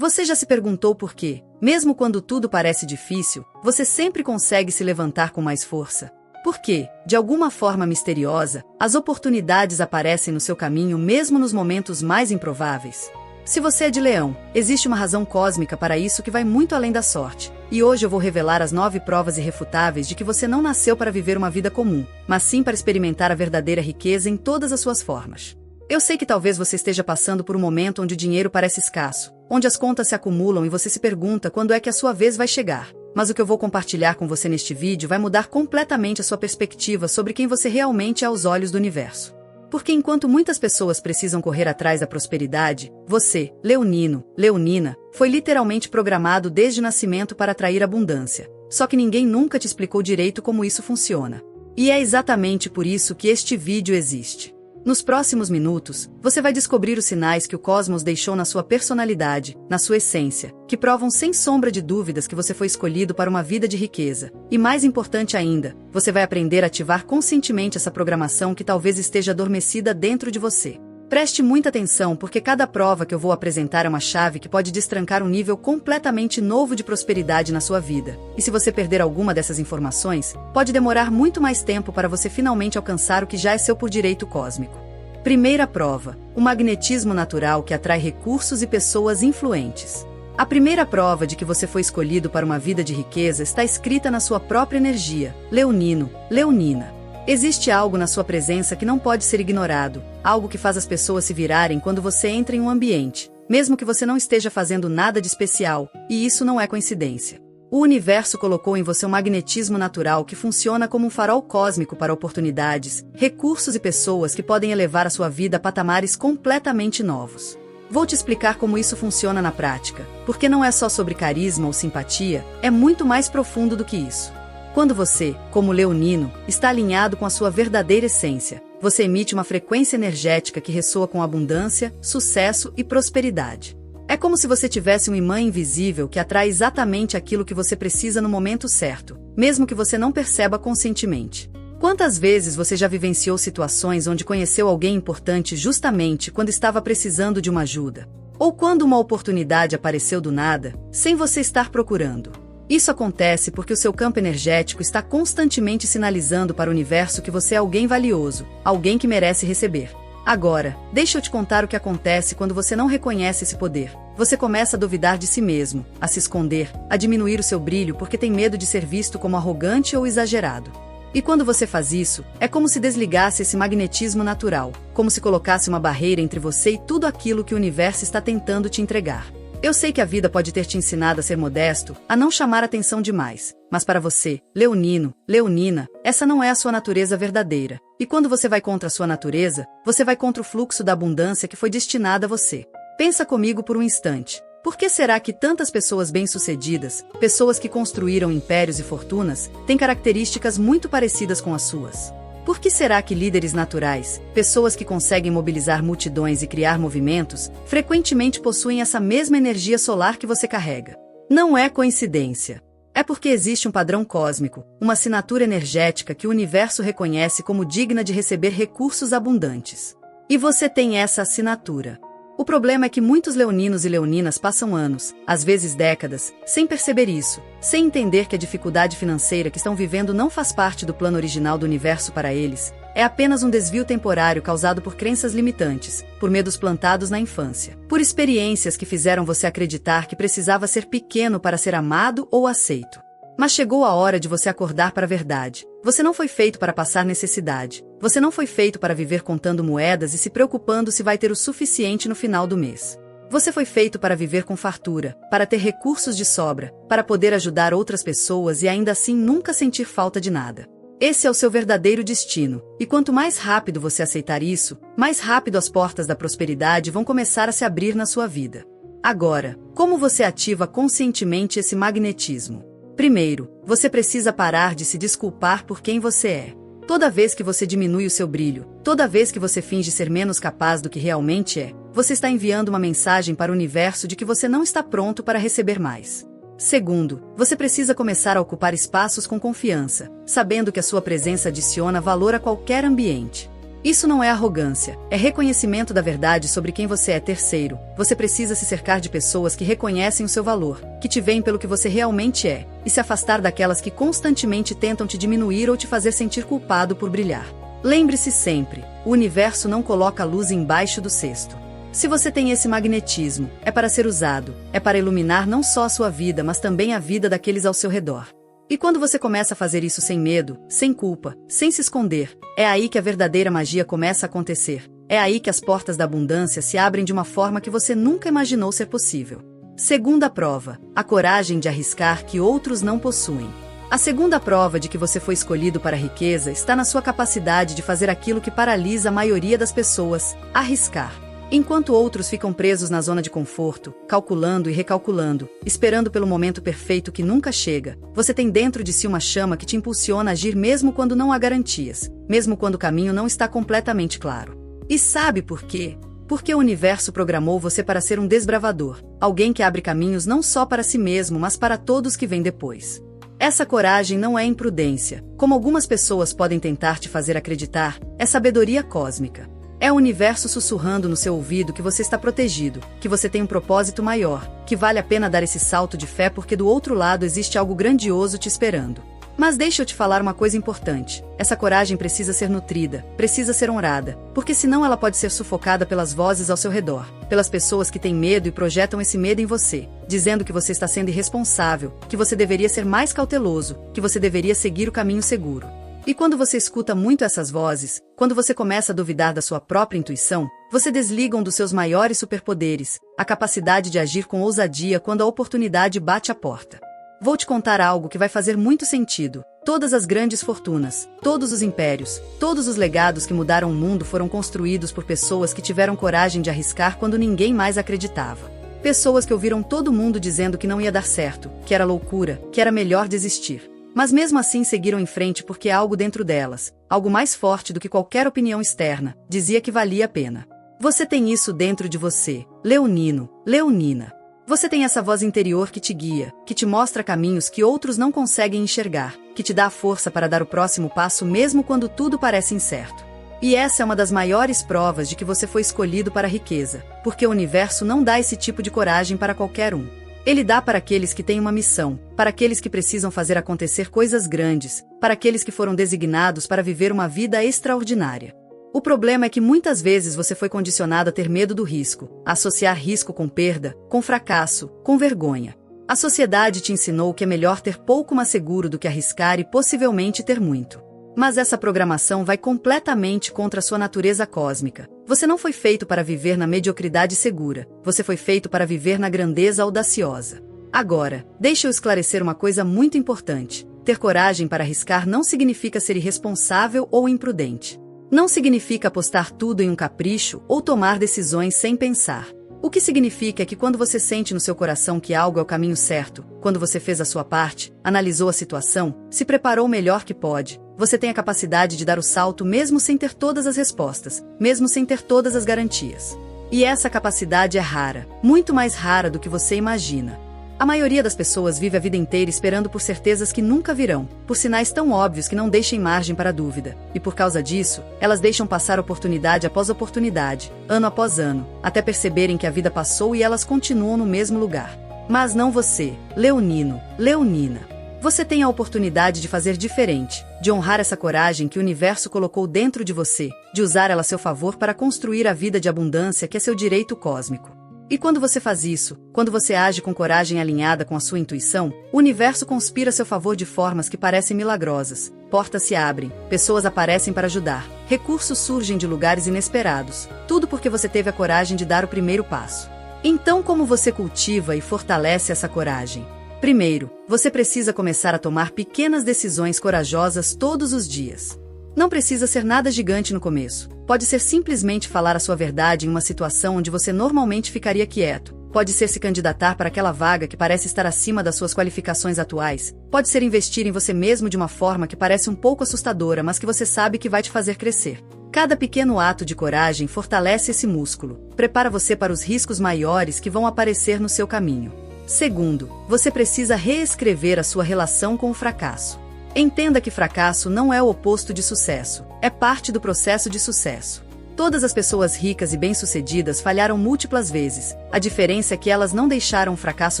Você já se perguntou por quê, mesmo quando tudo parece difícil, você sempre consegue se levantar com mais força? Porque, de alguma forma misteriosa, as oportunidades aparecem no seu caminho mesmo nos momentos mais improváveis. Se você é de Leão, existe uma razão cósmica para isso que vai muito além da sorte. E hoje eu vou revelar as 9 provas irrefutáveis de que você não nasceu para viver uma vida comum, mas sim para experimentar a verdadeira riqueza em todas as suas formas. Eu sei que talvez você esteja passando por um momento onde o dinheiro parece escasso, onde as contas se acumulam e você se pergunta quando é que a sua vez vai chegar. Mas o que eu vou compartilhar com você neste vídeo vai mudar completamente a sua perspectiva sobre quem você realmente é aos olhos do universo. Porque enquanto muitas pessoas precisam correr atrás da prosperidade, você, leonino, leonina, foi literalmente programado desde o nascimento para atrair abundância. Só que ninguém nunca te explicou direito como isso funciona. E é exatamente por isso que este vídeo existe. Nos próximos minutos, você vai descobrir os sinais que o cosmos deixou na sua personalidade, na sua essência, que provam sem sombra de dúvidas que você foi escolhido para uma vida de riqueza. E mais importante ainda, você vai aprender a ativar conscientemente essa programação que talvez esteja adormecida dentro de você. Preste muita atenção porque cada prova que eu vou apresentar é uma chave que pode destrancar um nível completamente novo de prosperidade na sua vida. E se você perder alguma dessas informações, pode demorar muito mais tempo para você finalmente alcançar o que já é seu por direito cósmico. Primeira prova: o magnetismo natural que atrai recursos e pessoas influentes. A primeira prova de que você foi escolhido para uma vida de riqueza está escrita na sua própria energia, leonino, leonina. Existe algo na sua presença que não pode ser ignorado, algo que faz as pessoas se virarem quando você entra em um ambiente, mesmo que você não esteja fazendo nada de especial, e isso não é coincidência. O universo colocou em você um magnetismo natural que funciona como um farol cósmico para oportunidades, recursos e pessoas que podem elevar a sua vida a patamares completamente novos. Vou te explicar como isso funciona na prática, porque não é só sobre carisma ou simpatia, é muito mais profundo do que isso. Quando você, como leonino, está alinhado com a sua verdadeira essência, você emite uma frequência energética que ressoa com abundância, sucesso e prosperidade. É como se você tivesse um imã invisível que atrai exatamente aquilo que você precisa no momento certo, mesmo que você não perceba conscientemente. Quantas vezes você já vivenciou situações onde conheceu alguém importante justamente quando estava precisando de uma ajuda? Ou quando uma oportunidade apareceu do nada, sem você estar procurando? Isso acontece porque o seu campo energético está constantemente sinalizando para o universo que você é alguém valioso, alguém que merece receber. Agora, deixa eu te contar o que acontece quando você não reconhece esse poder. Você começa a duvidar de si mesmo, a se esconder, a diminuir o seu brilho porque tem medo de ser visto como arrogante ou exagerado. E quando você faz isso, é como se desligasse esse magnetismo natural, como se colocasse uma barreira entre você e tudo aquilo que o universo está tentando te entregar. Eu sei que a vida pode ter te ensinado a ser modesto, a não chamar atenção demais, mas para você, leonino, leonina, essa não é a sua natureza verdadeira. E quando você vai contra a sua natureza, você vai contra o fluxo da abundância que foi destinada a você. Pensa comigo por um instante. Por que será que tantas pessoas bem-sucedidas, pessoas que construíram impérios e fortunas, têm características muito parecidas com as suas? Por que será que líderes naturais, pessoas que conseguem mobilizar multidões e criar movimentos, frequentemente possuem essa mesma energia solar que você carrega? Não é coincidência. É porque existe um padrão cósmico, uma assinatura energética que o universo reconhece como digna de receber recursos abundantes. E você tem essa assinatura. O problema é que muitos leoninos e leoninas passam anos, às vezes décadas, sem perceber isso, sem entender que a dificuldade financeira que estão vivendo não faz parte do plano original do universo para eles, é apenas um desvio temporário causado por crenças limitantes, por medos plantados na infância, por experiências que fizeram você acreditar que precisava ser pequeno para ser amado ou aceito. Mas chegou a hora de você acordar para a verdade. Você não foi feito para passar necessidade. Você não foi feito para viver contando moedas e se preocupando se vai ter o suficiente no final do mês. Você foi feito para viver com fartura, para ter recursos de sobra, para poder ajudar outras pessoas e ainda assim nunca sentir falta de nada. Esse é o seu verdadeiro destino, e quanto mais rápido você aceitar isso, mais rápido as portas da prosperidade vão começar a se abrir na sua vida. Agora, como você ativa conscientemente esse magnetismo? Primeiro, você precisa parar de se desculpar por quem você é. Toda vez que você diminui o seu brilho, toda vez que você finge ser menos capaz do que realmente é, você está enviando uma mensagem para o universo de que você não está pronto para receber mais. Segundo, você precisa começar a ocupar espaços com confiança, sabendo que a sua presença adiciona valor a qualquer ambiente. Isso não é arrogância, é reconhecimento da verdade sobre quem você é. Terceiro, você precisa se cercar de pessoas que reconhecem o seu valor, que te veem pelo que você realmente é, e se afastar daquelas que constantemente tentam te diminuir ou te fazer sentir culpado por brilhar. Lembre-se sempre, o universo não coloca a luz embaixo do cesto. Se você tem esse magnetismo, é para ser usado, é para iluminar não só a sua vida, mas também a vida daqueles ao seu redor. E quando você começa a fazer isso sem medo, sem culpa, sem se esconder, é aí que a verdadeira magia começa a acontecer. É aí que as portas da abundância se abrem de uma forma que você nunca imaginou ser possível. Segunda prova, a coragem de arriscar que outros não possuem. A segunda prova de que você foi escolhido para a riqueza está na sua capacidade de fazer aquilo que paralisa a maioria das pessoas: arriscar. Enquanto outros ficam presos na zona de conforto, calculando e recalculando, esperando pelo momento perfeito que nunca chega, você tem dentro de si uma chama que te impulsiona a agir mesmo quando não há garantias, mesmo quando o caminho não está completamente claro. E sabe por quê? Porque o universo programou você para ser um desbravador, alguém que abre caminhos não só para si mesmo, mas para todos que vêm depois. Essa coragem não é imprudência, como algumas pessoas podem tentar te fazer acreditar, é sabedoria cósmica. É o universo sussurrando no seu ouvido que você está protegido, que você tem um propósito maior, que vale a pena dar esse salto de fé porque do outro lado existe algo grandioso te esperando. Mas deixa eu te falar uma coisa importante. Essa coragem precisa ser nutrida, precisa ser honrada, porque senão ela pode ser sufocada pelas vozes ao seu redor, pelas pessoas que têm medo e projetam esse medo em você, dizendo que você está sendo irresponsável, que você deveria ser mais cauteloso, que você deveria seguir o caminho seguro. E quando você escuta muito essas vozes, quando você começa a duvidar da sua própria intuição, você desliga um dos seus maiores superpoderes, a capacidade de agir com ousadia quando a oportunidade bate à porta. Vou te contar algo que vai fazer muito sentido. Todas as grandes fortunas, todos os impérios, todos os legados que mudaram o mundo foram construídos por pessoas que tiveram coragem de arriscar quando ninguém mais acreditava. Pessoas que ouviram todo mundo dizendo que não ia dar certo, que era loucura, que era melhor desistir. Mas mesmo assim seguiram em frente porque algo dentro delas, algo mais forte do que qualquer opinião externa, dizia que valia a pena. Você tem isso dentro de você, leonino, leonina. Você tem essa voz interior que te guia, que te mostra caminhos que outros não conseguem enxergar, que te dá a força para dar o próximo passo mesmo quando tudo parece incerto. E essa é uma das maiores provas de que você foi escolhido para a riqueza, porque o universo não dá esse tipo de coragem para qualquer um. Ele dá para aqueles que têm uma missão, para aqueles que precisam fazer acontecer coisas grandes, para aqueles que foram designados para viver uma vida extraordinária. O problema é que muitas vezes você foi condicionado a ter medo do risco, a associar risco com perda, com fracasso, com vergonha. A sociedade te ensinou que é melhor ter pouco mas seguro do que arriscar e possivelmente ter muito. Mas essa programação vai completamente contra a sua natureza cósmica. Você não foi feito para viver na mediocridade segura, você foi feito para viver na grandeza audaciosa. Agora, deixa eu esclarecer uma coisa muito importante. Ter coragem para arriscar não significa ser irresponsável ou imprudente. Não significa apostar tudo em um capricho ou tomar decisões sem pensar. O que significa é que quando você sente no seu coração que algo é o caminho certo, quando você fez a sua parte, analisou a situação, se preparou o melhor que pode, você tem a capacidade de dar o salto mesmo sem ter todas as respostas, mesmo sem ter todas as garantias. E essa capacidade é rara, muito mais rara do que você imagina. A maioria das pessoas vive a vida inteira esperando por certezas que nunca virão, por sinais tão óbvios que não deixem margem para dúvida, e por causa disso, elas deixam passar oportunidade após oportunidade, ano após ano, até perceberem que a vida passou e elas continuam no mesmo lugar. Mas não você, leonino, leonina. Você tem a oportunidade de fazer diferente, de honrar essa coragem que o universo colocou dentro de você, de usar ela a seu favor para construir a vida de abundância que é seu direito cósmico. E quando você faz isso, quando você age com coragem alinhada com a sua intuição, o universo conspira a seu favor de formas que parecem milagrosas. Portas se abrem, pessoas aparecem para ajudar, recursos surgem de lugares inesperados. Tudo porque você teve a coragem de dar o primeiro passo. Então, como você cultiva e fortalece essa coragem? Primeiro, você precisa começar a tomar pequenas decisões corajosas todos os dias. Não precisa ser nada gigante no começo. Pode ser simplesmente falar a sua verdade em uma situação onde você normalmente ficaria quieto. Pode ser se candidatar para aquela vaga que parece estar acima das suas qualificações atuais. Pode ser investir em você mesmo de uma forma que parece um pouco assustadora, mas que você sabe que vai te fazer crescer. Cada pequeno ato de coragem fortalece esse músculo. Prepara você para os riscos maiores que vão aparecer no seu caminho. Segundo, você precisa reescrever a sua relação com o fracasso. Entenda que fracasso não é o oposto de sucesso, é parte do processo de sucesso. Todas as pessoas ricas e bem-sucedidas falharam múltiplas vezes. A diferença é que elas não deixaram o fracasso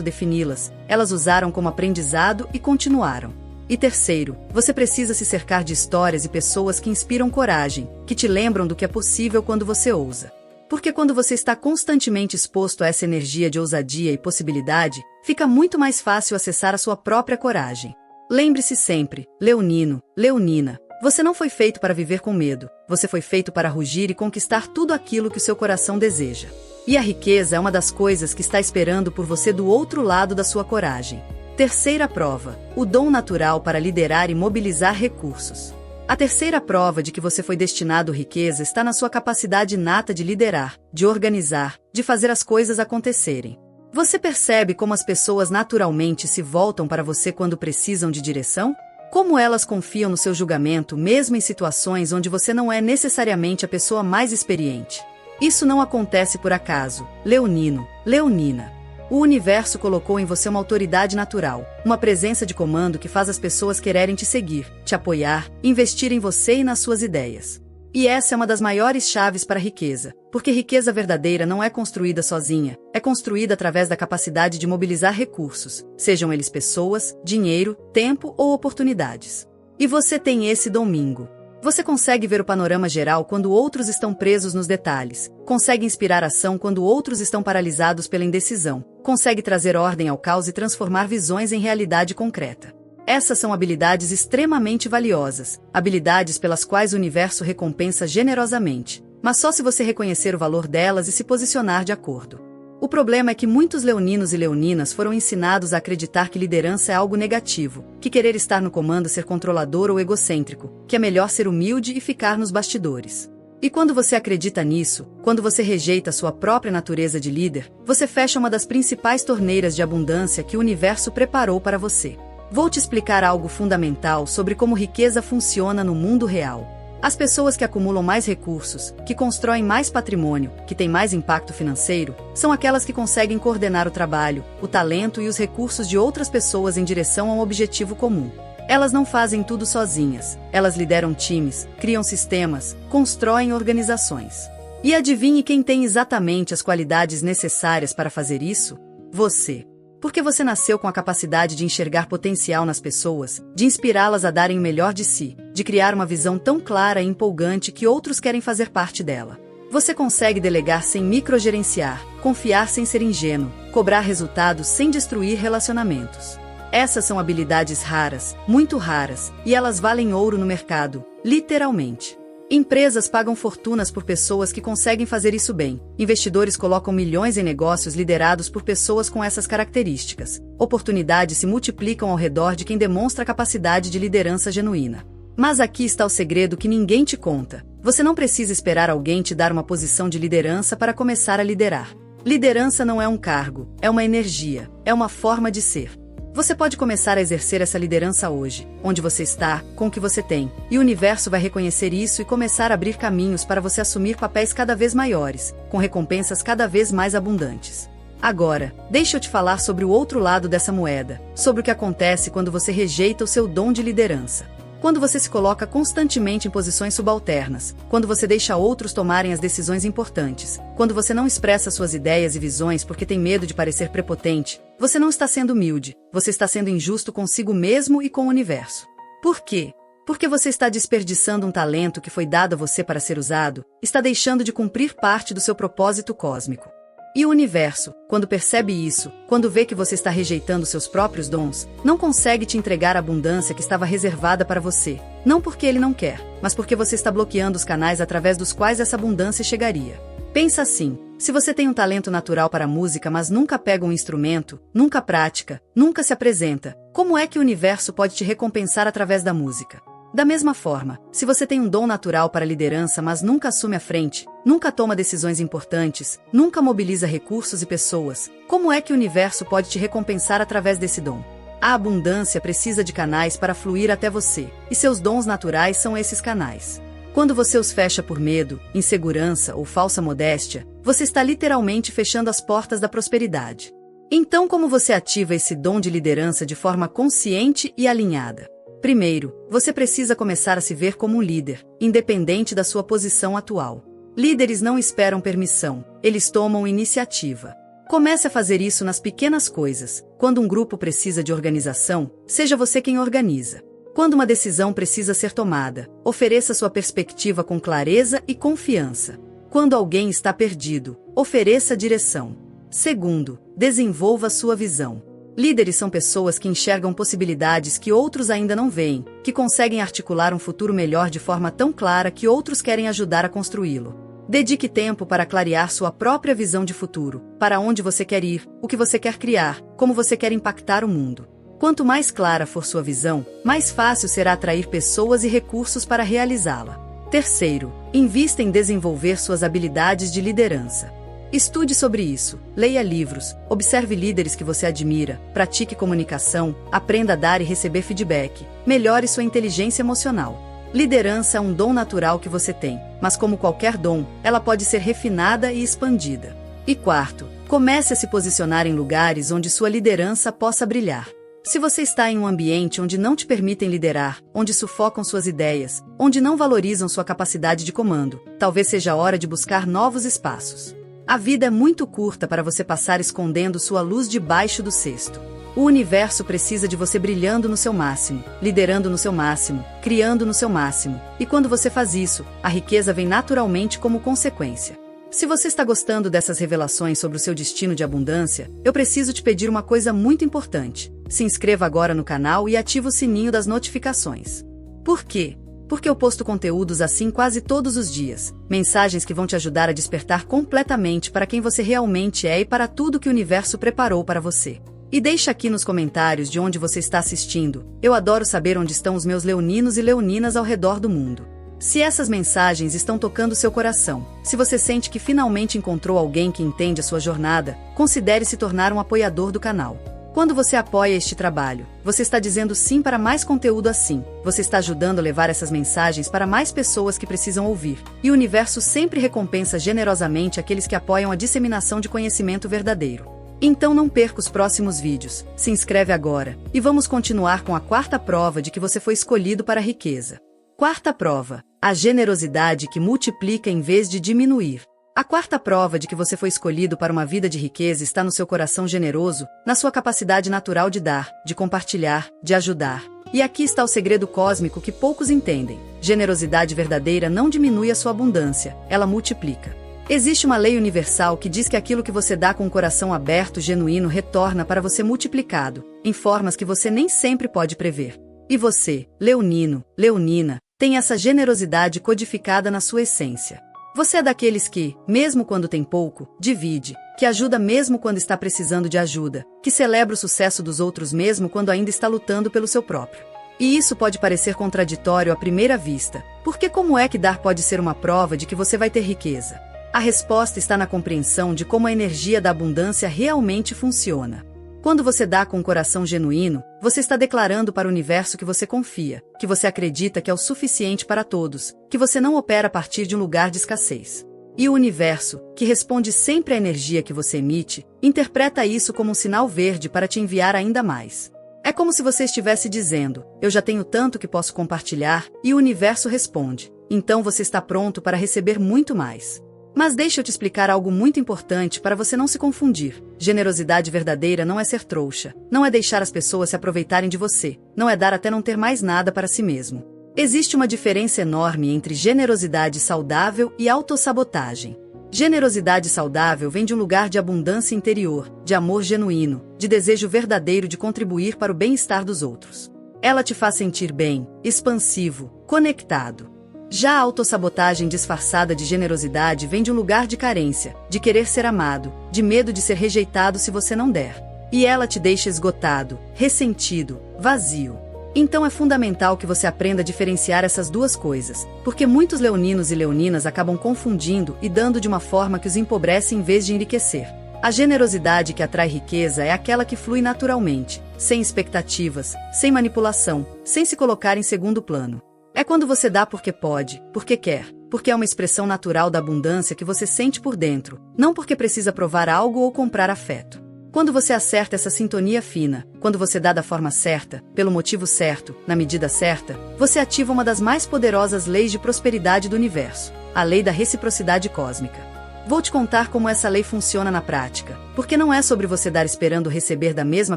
defini-las, elas usaram como aprendizado e continuaram. E terceiro, você precisa se cercar de histórias e pessoas que inspiram coragem, que te lembram do que é possível quando você ousa. Porque quando você está constantemente exposto a essa energia de ousadia e possibilidade, fica muito mais fácil acessar a sua própria coragem. Lembre-se sempre, leonino, leonina, você não foi feito para viver com medo, você foi feito para rugir e conquistar tudo aquilo que o seu coração deseja. E a riqueza é uma das coisas que está esperando por você do outro lado da sua coragem. Terceira prova, o dom natural para liderar e mobilizar recursos. A terceira prova de que você foi destinado à riqueza está na sua capacidade inata de liderar, de organizar, de fazer as coisas acontecerem. Você percebe como as pessoas naturalmente se voltam para você quando precisam de direção? Como elas confiam no seu julgamento mesmo em situações onde você não é necessariamente a pessoa mais experiente? Isso não acontece por acaso, leonino, leonina. O universo colocou em você uma autoridade natural, uma presença de comando que faz as pessoas quererem te seguir, te apoiar, investir em você e nas suas ideias. E essa é uma das maiores chaves para a riqueza, porque riqueza verdadeira não é construída sozinha, é construída através da capacidade de mobilizar recursos, sejam eles pessoas, dinheiro, tempo ou oportunidades. E você tem esse domingo. Você consegue ver o panorama geral quando outros estão presos nos detalhes, consegue inspirar ação quando outros estão paralisados pela indecisão, consegue trazer ordem ao caos e transformar visões em realidade concreta. Essas são habilidades extremamente valiosas, habilidades pelas quais o universo recompensa generosamente, mas só se você reconhecer o valor delas e se posicionar de acordo. O problema é que muitos leoninos e leoninas foram ensinados a acreditar que liderança é algo negativo, que querer estar no comando é ser controlador ou egocêntrico, que é melhor ser humilde e ficar nos bastidores. E quando você acredita nisso, quando você rejeita a sua própria natureza de líder, você fecha uma das principais torneiras de abundância que o universo preparou para você. Vou te explicar algo fundamental sobre como riqueza funciona no mundo real. As pessoas que acumulam mais recursos, que constroem mais patrimônio, que têm mais impacto financeiro, são aquelas que conseguem coordenar o trabalho, o talento e os recursos de outras pessoas em direção a um objetivo comum. Elas não fazem tudo sozinhas, elas lideram times, criam sistemas, constroem organizações. E adivinhe quem tem exatamente as qualidades necessárias para fazer isso? Você. Porque você nasceu com a capacidade de enxergar potencial nas pessoas, de inspirá-las a darem o melhor de si, de criar uma visão tão clara e empolgante que outros querem fazer parte dela. Você consegue delegar sem microgerenciar, confiar sem ser ingênuo, cobrar resultados sem destruir relacionamentos. Essas são habilidades raras, muito raras, e elas valem ouro no mercado, literalmente. Empresas pagam fortunas por pessoas que conseguem fazer isso bem. Investidores colocam milhões em negócios liderados por pessoas com essas características. Oportunidades se multiplicam ao redor de quem demonstra capacidade de liderança genuína. Mas aqui está o segredo que ninguém te conta. Você não precisa esperar alguém te dar uma posição de liderança para começar a liderar. Liderança não é um cargo, é uma energia, é uma forma de ser. Você pode começar a exercer essa liderança hoje, onde você está, com o que você tem, e o universo vai reconhecer isso e começar a abrir caminhos para você assumir papéis cada vez maiores, com recompensas cada vez mais abundantes. Agora, deixa eu te falar sobre o outro lado dessa moeda, sobre o que acontece quando você rejeita o seu dom de liderança. Quando você se coloca constantemente em posições subalternas, quando você deixa outros tomarem as decisões importantes, quando você não expressa suas ideias e visões porque tem medo de parecer prepotente, você não está sendo humilde, você está sendo injusto consigo mesmo e com o universo. Por quê? Porque você está desperdiçando um talento que foi dado a você para ser usado, está deixando de cumprir parte do seu propósito cósmico. E o universo, quando percebe isso, quando vê que você está rejeitando seus próprios dons, não consegue te entregar a abundância que estava reservada para você, não porque ele não quer, mas porque você está bloqueando os canais através dos quais essa abundância chegaria. Pensa assim, se você tem um talento natural para a música mas nunca pega um instrumento, nunca pratica, nunca se apresenta, como é que o universo pode te recompensar através da música? Da mesma forma, se você tem um dom natural para a liderança mas nunca assume a frente, nunca toma decisões importantes, nunca mobiliza recursos e pessoas, como é que o universo pode te recompensar através desse dom? A abundância precisa de canais para fluir até você, e seus dons naturais são esses canais. Quando você os fecha por medo, insegurança ou falsa modéstia, você está literalmente fechando as portas da prosperidade. Então, como você ativa esse dom de liderança de forma consciente e alinhada? Primeiro, você precisa começar a se ver como um líder, independente da sua posição atual. Líderes não esperam permissão, eles tomam iniciativa. Comece a fazer isso nas pequenas coisas. Quando um grupo precisa de organização, seja você quem organiza. Quando uma decisão precisa ser tomada, ofereça sua perspectiva com clareza e confiança. Quando alguém está perdido, ofereça direção. Segundo, desenvolva sua visão. Líderes são pessoas que enxergam possibilidades que outros ainda não veem, que conseguem articular um futuro melhor de forma tão clara que outros querem ajudar a construí-lo. Dedique tempo para clarear sua própria visão de futuro, para onde você quer ir, o que você quer criar, como você quer impactar o mundo. Quanto mais clara for sua visão, mais fácil será atrair pessoas e recursos para realizá-la. Terceiro, invista em desenvolver suas habilidades de liderança. Estude sobre isso, leia livros, observe líderes que você admira, pratique comunicação, aprenda a dar e receber feedback, melhore sua inteligência emocional. Liderança é um dom natural que você tem, mas como qualquer dom, ela pode ser refinada e expandida. E quarto, comece a se posicionar em lugares onde sua liderança possa brilhar. Se você está em um ambiente onde não te permitem liderar, onde sufocam suas ideias, onde não valorizam sua capacidade de comando, talvez seja a hora de buscar novos espaços. A vida é muito curta para você passar escondendo sua luz debaixo do cesto. O universo precisa de você brilhando no seu máximo, liderando no seu máximo, criando no seu máximo. E quando você faz isso, a riqueza vem naturalmente como consequência. Se você está gostando dessas revelações sobre o seu destino de abundância, eu preciso te pedir uma coisa muito importante. Se inscreva agora no canal e ative o sininho das notificações. Por quê? Porque eu posto conteúdos assim quase todos os dias, mensagens que vão te ajudar a despertar completamente para quem você realmente é e para tudo que o universo preparou para você. E deixa aqui nos comentários de onde você está assistindo, eu adoro saber onde estão os meus leoninos e leoninas ao redor do mundo. Se essas mensagens estão tocando seu coração, se você sente que finalmente encontrou alguém que entende a sua jornada, considere se tornar um apoiador do canal. Quando você apoia este trabalho, você está dizendo sim para mais conteúdo assim, você está ajudando a levar essas mensagens para mais pessoas que precisam ouvir, e o universo sempre recompensa generosamente aqueles que apoiam a disseminação de conhecimento verdadeiro. Então não perca os próximos vídeos, se inscreve agora, e vamos continuar com a quarta prova de que você foi escolhido para a riqueza. Quarta prova, a generosidade que multiplica em vez de diminuir. A quarta prova de que você foi escolhido para uma vida de riqueza está no seu coração generoso, na sua capacidade natural de dar, de compartilhar, de ajudar. E aqui está o segredo cósmico que poucos entendem. Generosidade verdadeira não diminui a sua abundância, ela multiplica. Existe uma lei universal que diz que aquilo que você dá com o coração aberto, genuíno, retorna para você multiplicado, em formas que você nem sempre pode prever. E você, leonino, leonina, tem essa generosidade codificada na sua essência. Você é daqueles que, mesmo quando tem pouco, divide, que ajuda mesmo quando está precisando de ajuda, que celebra o sucesso dos outros mesmo quando ainda está lutando pelo seu próprio. E isso pode parecer contraditório à primeira vista, porque como é que dar pode ser uma prova de que você vai ter riqueza? A resposta está na compreensão de como a energia da abundância realmente funciona. Quando você dá com um coração genuíno, você está declarando para o universo que você confia, que você acredita que é o suficiente para todos, que você não opera a partir de um lugar de escassez. E o universo, que responde sempre à energia que você emite, interpreta isso como um sinal verde para te enviar ainda mais. É como se você estivesse dizendo, eu já tenho tanto que posso compartilhar, e o universo responde, então você está pronto para receber muito mais. Mas deixa eu te explicar algo muito importante para você não se confundir. Generosidade verdadeira não é ser trouxa, não é deixar as pessoas se aproveitarem de você, não é dar até não ter mais nada para si mesmo. Existe uma diferença enorme entre generosidade saudável e autossabotagem. Generosidade saudável vem de um lugar de abundância interior, de amor genuíno, de desejo verdadeiro de contribuir para o bem-estar dos outros. Ela te faz sentir bem, expansivo, conectado. Já a autossabotagem disfarçada de generosidade vem de um lugar de carência, de querer ser amado, de medo de ser rejeitado se você não der. E ela te deixa esgotado, ressentido, vazio. Então é fundamental que você aprenda a diferenciar essas duas coisas, porque muitos leoninos e leoninas acabam confundindo e dando de uma forma que os empobrece em vez de enriquecer. A generosidade que atrai riqueza é aquela que flui naturalmente, sem expectativas, sem manipulação, sem se colocar em segundo plano. É quando você dá porque pode, porque quer, porque é uma expressão natural da abundância que você sente por dentro, não porque precisa provar algo ou comprar afeto. Quando você acerta essa sintonia fina, quando você dá da forma certa, pelo motivo certo, na medida certa, você ativa uma das mais poderosas leis de prosperidade do universo, a lei da reciprocidade cósmica. Vou te contar como essa lei funciona na prática, porque não é sobre você dar esperando receber da mesma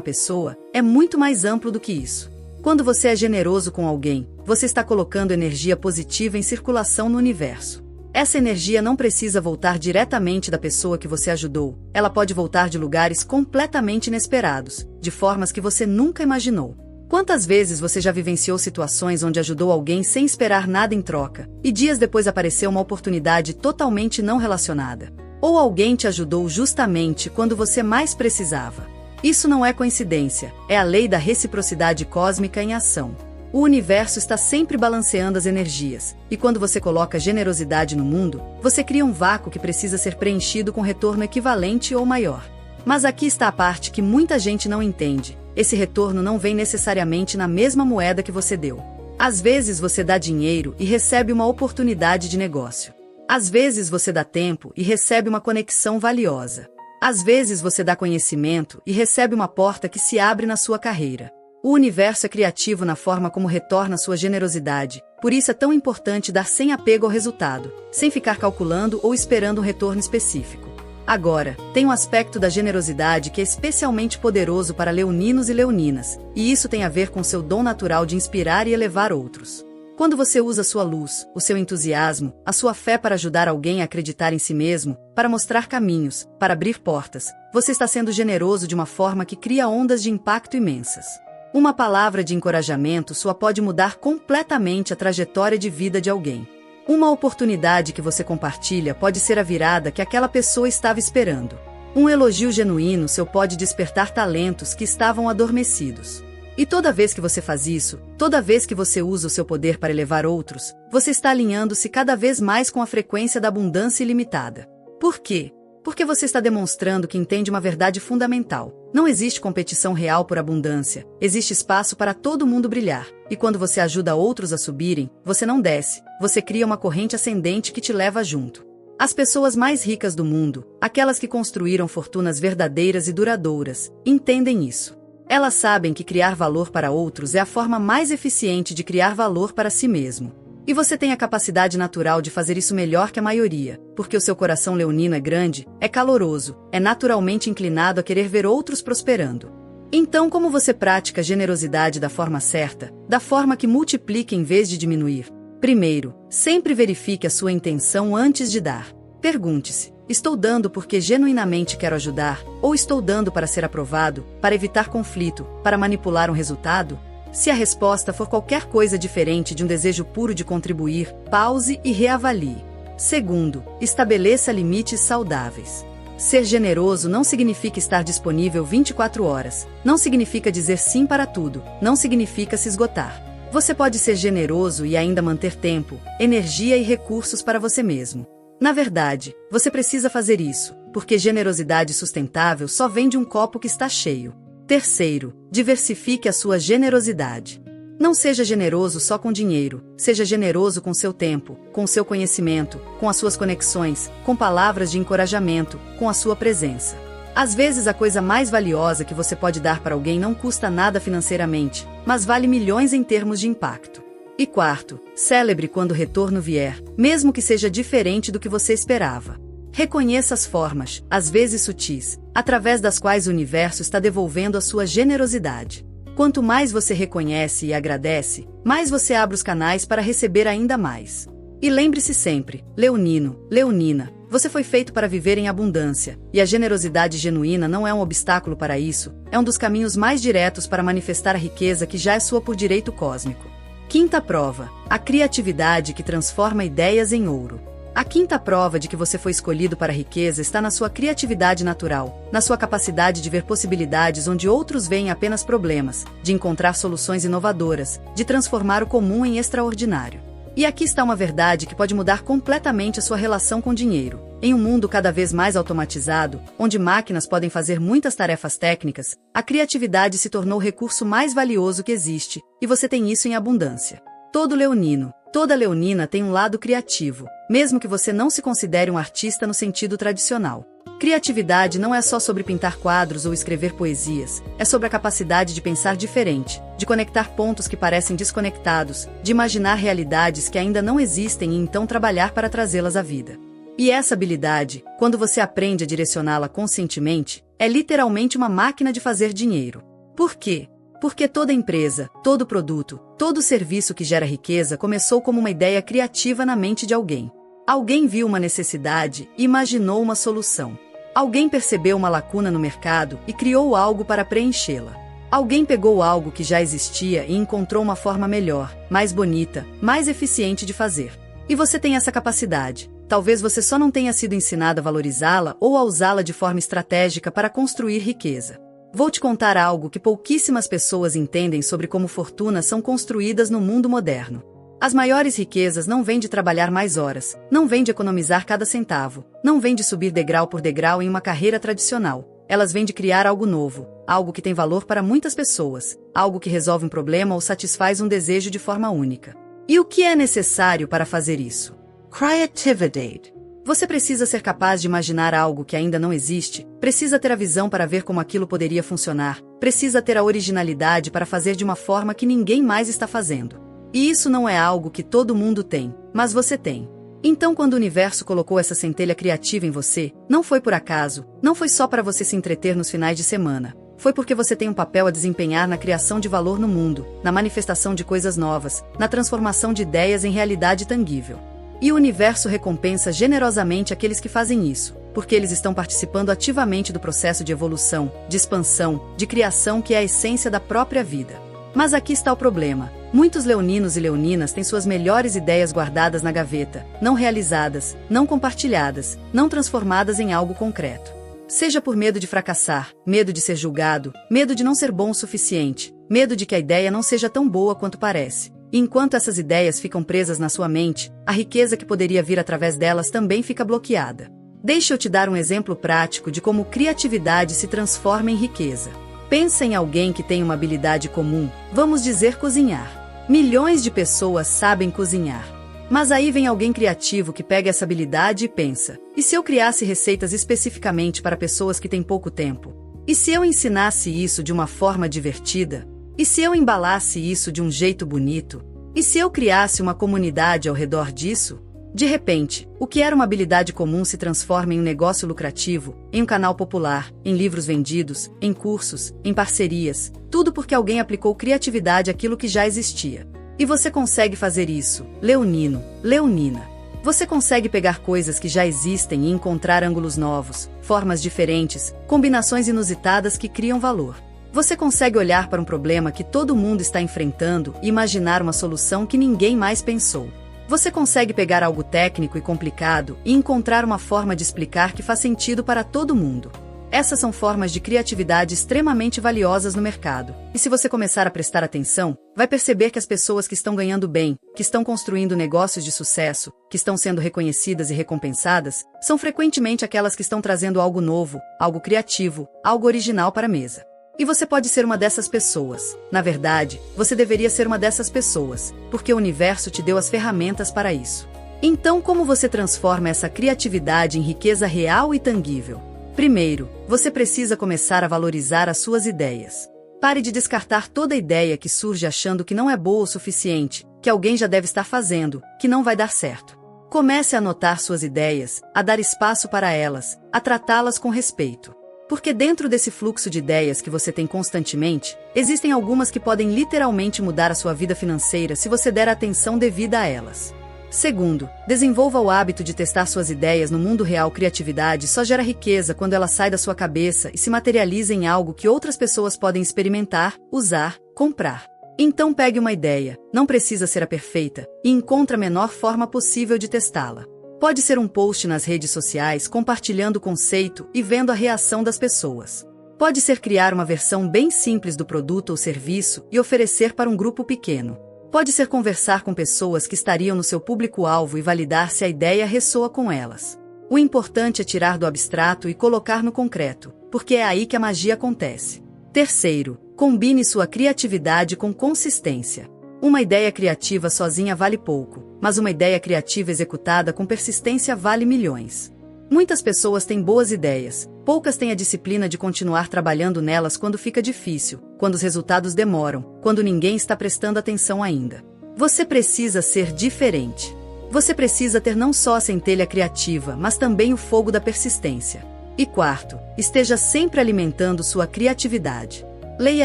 pessoa, é muito mais amplo do que isso. Quando você é generoso com alguém, você está colocando energia positiva em circulação no universo. Essa energia não precisa voltar diretamente da pessoa que você ajudou, ela pode voltar de lugares completamente inesperados, de formas que você nunca imaginou. Quantas vezes você já vivenciou situações onde ajudou alguém sem esperar nada em troca, e dias depois apareceu uma oportunidade totalmente não relacionada? Ou alguém te ajudou justamente quando você mais precisava? Isso não é coincidência, é a lei da reciprocidade cósmica em ação. O universo está sempre balanceando as energias, e quando você coloca generosidade no mundo, você cria um vácuo que precisa ser preenchido com retorno equivalente ou maior. Mas aqui está a parte que muita gente não entende. Esse retorno não vem necessariamente na mesma moeda que você deu. Às vezes você dá dinheiro e recebe uma oportunidade de negócio. Às vezes você dá tempo e recebe uma conexão valiosa. Às vezes você dá conhecimento e recebe uma porta que se abre na sua carreira. O universo é criativo na forma como retorna sua generosidade, por isso é tão importante dar sem apego ao resultado, sem ficar calculando ou esperando um retorno específico. Agora, tem um aspecto da generosidade que é especialmente poderoso para leoninos e leoninas, e isso tem a ver com seu dom natural de inspirar e elevar outros. Quando você usa sua luz, o seu entusiasmo, a sua fé para ajudar alguém a acreditar em si mesmo, para mostrar caminhos, para abrir portas, você está sendo generoso de uma forma que cria ondas de impacto imensas. Uma palavra de encorajamento sua pode mudar completamente a trajetória de vida de alguém. Uma oportunidade que você compartilha pode ser a virada que aquela pessoa estava esperando. Um elogio genuíno seu pode despertar talentos que estavam adormecidos. E toda vez que você faz isso, toda vez que você usa o seu poder para elevar outros, você está alinhando-se cada vez mais com a frequência da abundância ilimitada. Por quê? Porque você está demonstrando que entende uma verdade fundamental. Não existe competição real por abundância, existe espaço para todo mundo brilhar. E quando você ajuda outros a subirem, você não desce, você cria uma corrente ascendente que te leva junto. As pessoas mais ricas do mundo, aquelas que construíram fortunas verdadeiras e duradouras, entendem isso. Elas sabem que criar valor para outros é a forma mais eficiente de criar valor para si mesmo. E você tem a capacidade natural de fazer isso melhor que a maioria, porque o seu coração leonino é grande, é caloroso, é naturalmente inclinado a querer ver outros prosperando. Então, como você pratica a generosidade da forma certa, da forma que multiplica em vez de diminuir? Primeiro, sempre verifique a sua intenção antes de dar. Pergunte-se: estou dando porque genuinamente quero ajudar, ou estou dando para ser aprovado, para evitar conflito, para manipular um resultado? Se a resposta for qualquer coisa diferente de um desejo puro de contribuir, pause e reavalie. Segundo, estabeleça limites saudáveis. Ser generoso não significa estar disponível 24 horas, não significa dizer sim para tudo, não significa se esgotar. Você pode ser generoso e ainda manter tempo, energia e recursos para você mesmo. Na verdade, você precisa fazer isso, porque generosidade sustentável só vem de um copo que está cheio. Terceiro, diversifique a sua generosidade. Não seja generoso só com dinheiro, seja generoso com seu tempo, com seu conhecimento, com as suas conexões, com palavras de encorajamento, com a sua presença. Às vezes a coisa mais valiosa que você pode dar para alguém não custa nada financeiramente, mas vale milhões em termos de impacto. E quarto, celebre quando o retorno vier, mesmo que seja diferente do que você esperava. Reconheça as formas, às vezes sutis, através das quais o universo está devolvendo a sua generosidade. Quanto mais você reconhece e agradece, mais você abre os canais para receber ainda mais. E lembre-se sempre, leonino, leonina, você foi feito para viver em abundância, e a generosidade genuína não é um obstáculo para isso, é um dos caminhos mais diretos para manifestar a riqueza que já é sua por direito cósmico. Quinta prova, a criatividade que transforma ideias em ouro. A quinta prova de que você foi escolhido para a riqueza está na sua criatividade natural, na sua capacidade de ver possibilidades onde outros veem apenas problemas, de encontrar soluções inovadoras, de transformar o comum em extraordinário. E aqui está uma verdade que pode mudar completamente a sua relação com o dinheiro. Em um mundo cada vez mais automatizado, onde máquinas podem fazer muitas tarefas técnicas, a criatividade se tornou o recurso mais valioso que existe, e você tem isso em abundância. Todo leonino, toda leonina tem um lado criativo, mesmo que você não se considere um artista no sentido tradicional. Criatividade não é só sobre pintar quadros ou escrever poesias, é sobre a capacidade de pensar diferente, de conectar pontos que parecem desconectados, de imaginar realidades que ainda não existem e então trabalhar para trazê-las à vida. E essa habilidade, quando você aprende a direcioná-la conscientemente, é literalmente uma máquina de fazer dinheiro. Por quê? Porque toda empresa, todo produto, todo serviço que gera riqueza começou como uma ideia criativa na mente de alguém. Alguém viu uma necessidade e imaginou uma solução. Alguém percebeu uma lacuna no mercado e criou algo para preenchê-la. Alguém pegou algo que já existia e encontrou uma forma melhor, mais bonita, mais eficiente de fazer. E você tem essa capacidade. Talvez você só não tenha sido ensinado a valorizá-la ou a usá-la de forma estratégica para construir riqueza. Vou te contar algo que pouquíssimas pessoas entendem sobre como fortunas são construídas no mundo moderno. As maiores riquezas não vêm de trabalhar mais horas, não vêm de economizar cada centavo, não vêm de subir degrau por degrau em uma carreira tradicional. Elas vêm de criar algo novo, algo que tem valor para muitas pessoas, algo que resolve um problema ou satisfaz um desejo de forma única. E o que é necessário para fazer isso? Creativity. Você precisa ser capaz de imaginar algo que ainda não existe, precisa ter a visão para ver como aquilo poderia funcionar, precisa ter a originalidade para fazer de uma forma que ninguém mais está fazendo. E isso não é algo que todo mundo tem, mas você tem. Então, quando o universo colocou essa centelha criativa em você, não foi por acaso, não foi só para você se entreter nos finais de semana. Foi porque você tem um papel a desempenhar na criação de valor no mundo, na manifestação de coisas novas, na transformação de ideias em realidade tangível. E o universo recompensa generosamente aqueles que fazem isso, porque eles estão participando ativamente do processo de evolução, de expansão, de criação que é a essência da própria vida. Mas aqui está o problema. Muitos leoninos e leoninas têm suas melhores ideias guardadas na gaveta, não realizadas, não compartilhadas, não transformadas em algo concreto. Seja por medo de fracassar, medo de ser julgado, medo de não ser bom o suficiente, medo de que a ideia não seja tão boa quanto parece. E enquanto essas ideias ficam presas na sua mente, a riqueza que poderia vir através delas também fica bloqueada. Deixe eu te dar um exemplo prático de como criatividade se transforma em riqueza. Pensa em alguém que tem uma habilidade comum, vamos dizer cozinhar. Milhões de pessoas sabem cozinhar. Mas aí vem alguém criativo que pega essa habilidade e pensa: e se eu criasse receitas especificamente para pessoas que têm pouco tempo? E se eu ensinasse isso de uma forma divertida? E se eu embalasse isso de um jeito bonito? E se eu criasse uma comunidade ao redor disso? De repente, o que era uma habilidade comum se transforma em um negócio lucrativo, em um canal popular, em livros vendidos, em cursos, em parcerias, tudo porque alguém aplicou criatividade àquilo que já existia. E você consegue fazer isso, leonino, leonina. Você consegue pegar coisas que já existem e encontrar ângulos novos, formas diferentes, combinações inusitadas que criam valor. Você consegue olhar para um problema que todo mundo está enfrentando e imaginar uma solução que ninguém mais pensou. Você consegue pegar algo técnico e complicado e encontrar uma forma de explicar que faz sentido para todo mundo. Essas são formas de criatividade extremamente valiosas no mercado. E se você começar a prestar atenção, vai perceber que as pessoas que estão ganhando bem, que estão construindo negócios de sucesso, que estão sendo reconhecidas e recompensadas, são frequentemente aquelas que estão trazendo algo novo, algo criativo, algo original para a mesa. E você pode ser uma dessas pessoas. Na verdade, você deveria ser uma dessas pessoas, porque o universo te deu as ferramentas para isso. Então, como você transforma essa criatividade em riqueza real e tangível? Primeiro, você precisa começar a valorizar as suas ideias. Pare de descartar toda ideia que surge achando que não é boa o suficiente, que alguém já deve estar fazendo, que não vai dar certo. Comece a anotar suas ideias, a dar espaço para elas, a tratá-las com respeito. Porque dentro desse fluxo de ideias que você tem constantemente, existem algumas que podem literalmente mudar a sua vida financeira se você der a atenção devida a elas. Segundo, desenvolva o hábito de testar suas ideias no mundo real. Criatividade só gera riqueza quando ela sai da sua cabeça e se materializa em algo que outras pessoas podem experimentar, usar, comprar. Então pegue uma ideia, não precisa ser a perfeita, e encontre a menor forma possível de testá-la. Pode ser um post nas redes sociais compartilhando o conceito e vendo a reação das pessoas. Pode ser criar uma versão bem simples do produto ou serviço e oferecer para um grupo pequeno. Pode ser conversar com pessoas que estariam no seu público-alvo e validar se a ideia ressoa com elas. O importante é tirar do abstrato e colocar no concreto, porque é aí que a magia acontece. Terceiro, combine sua criatividade com consistência. Uma ideia criativa sozinha vale pouco, mas uma ideia criativa executada com persistência vale milhões. Muitas pessoas têm boas ideias, poucas têm a disciplina de continuar trabalhando nelas quando fica difícil, quando os resultados demoram, quando ninguém está prestando atenção ainda. Você precisa ser diferente. Você precisa ter não só a centelha criativa, mas também o fogo da persistência. E quarto, esteja sempre alimentando sua criatividade. Leia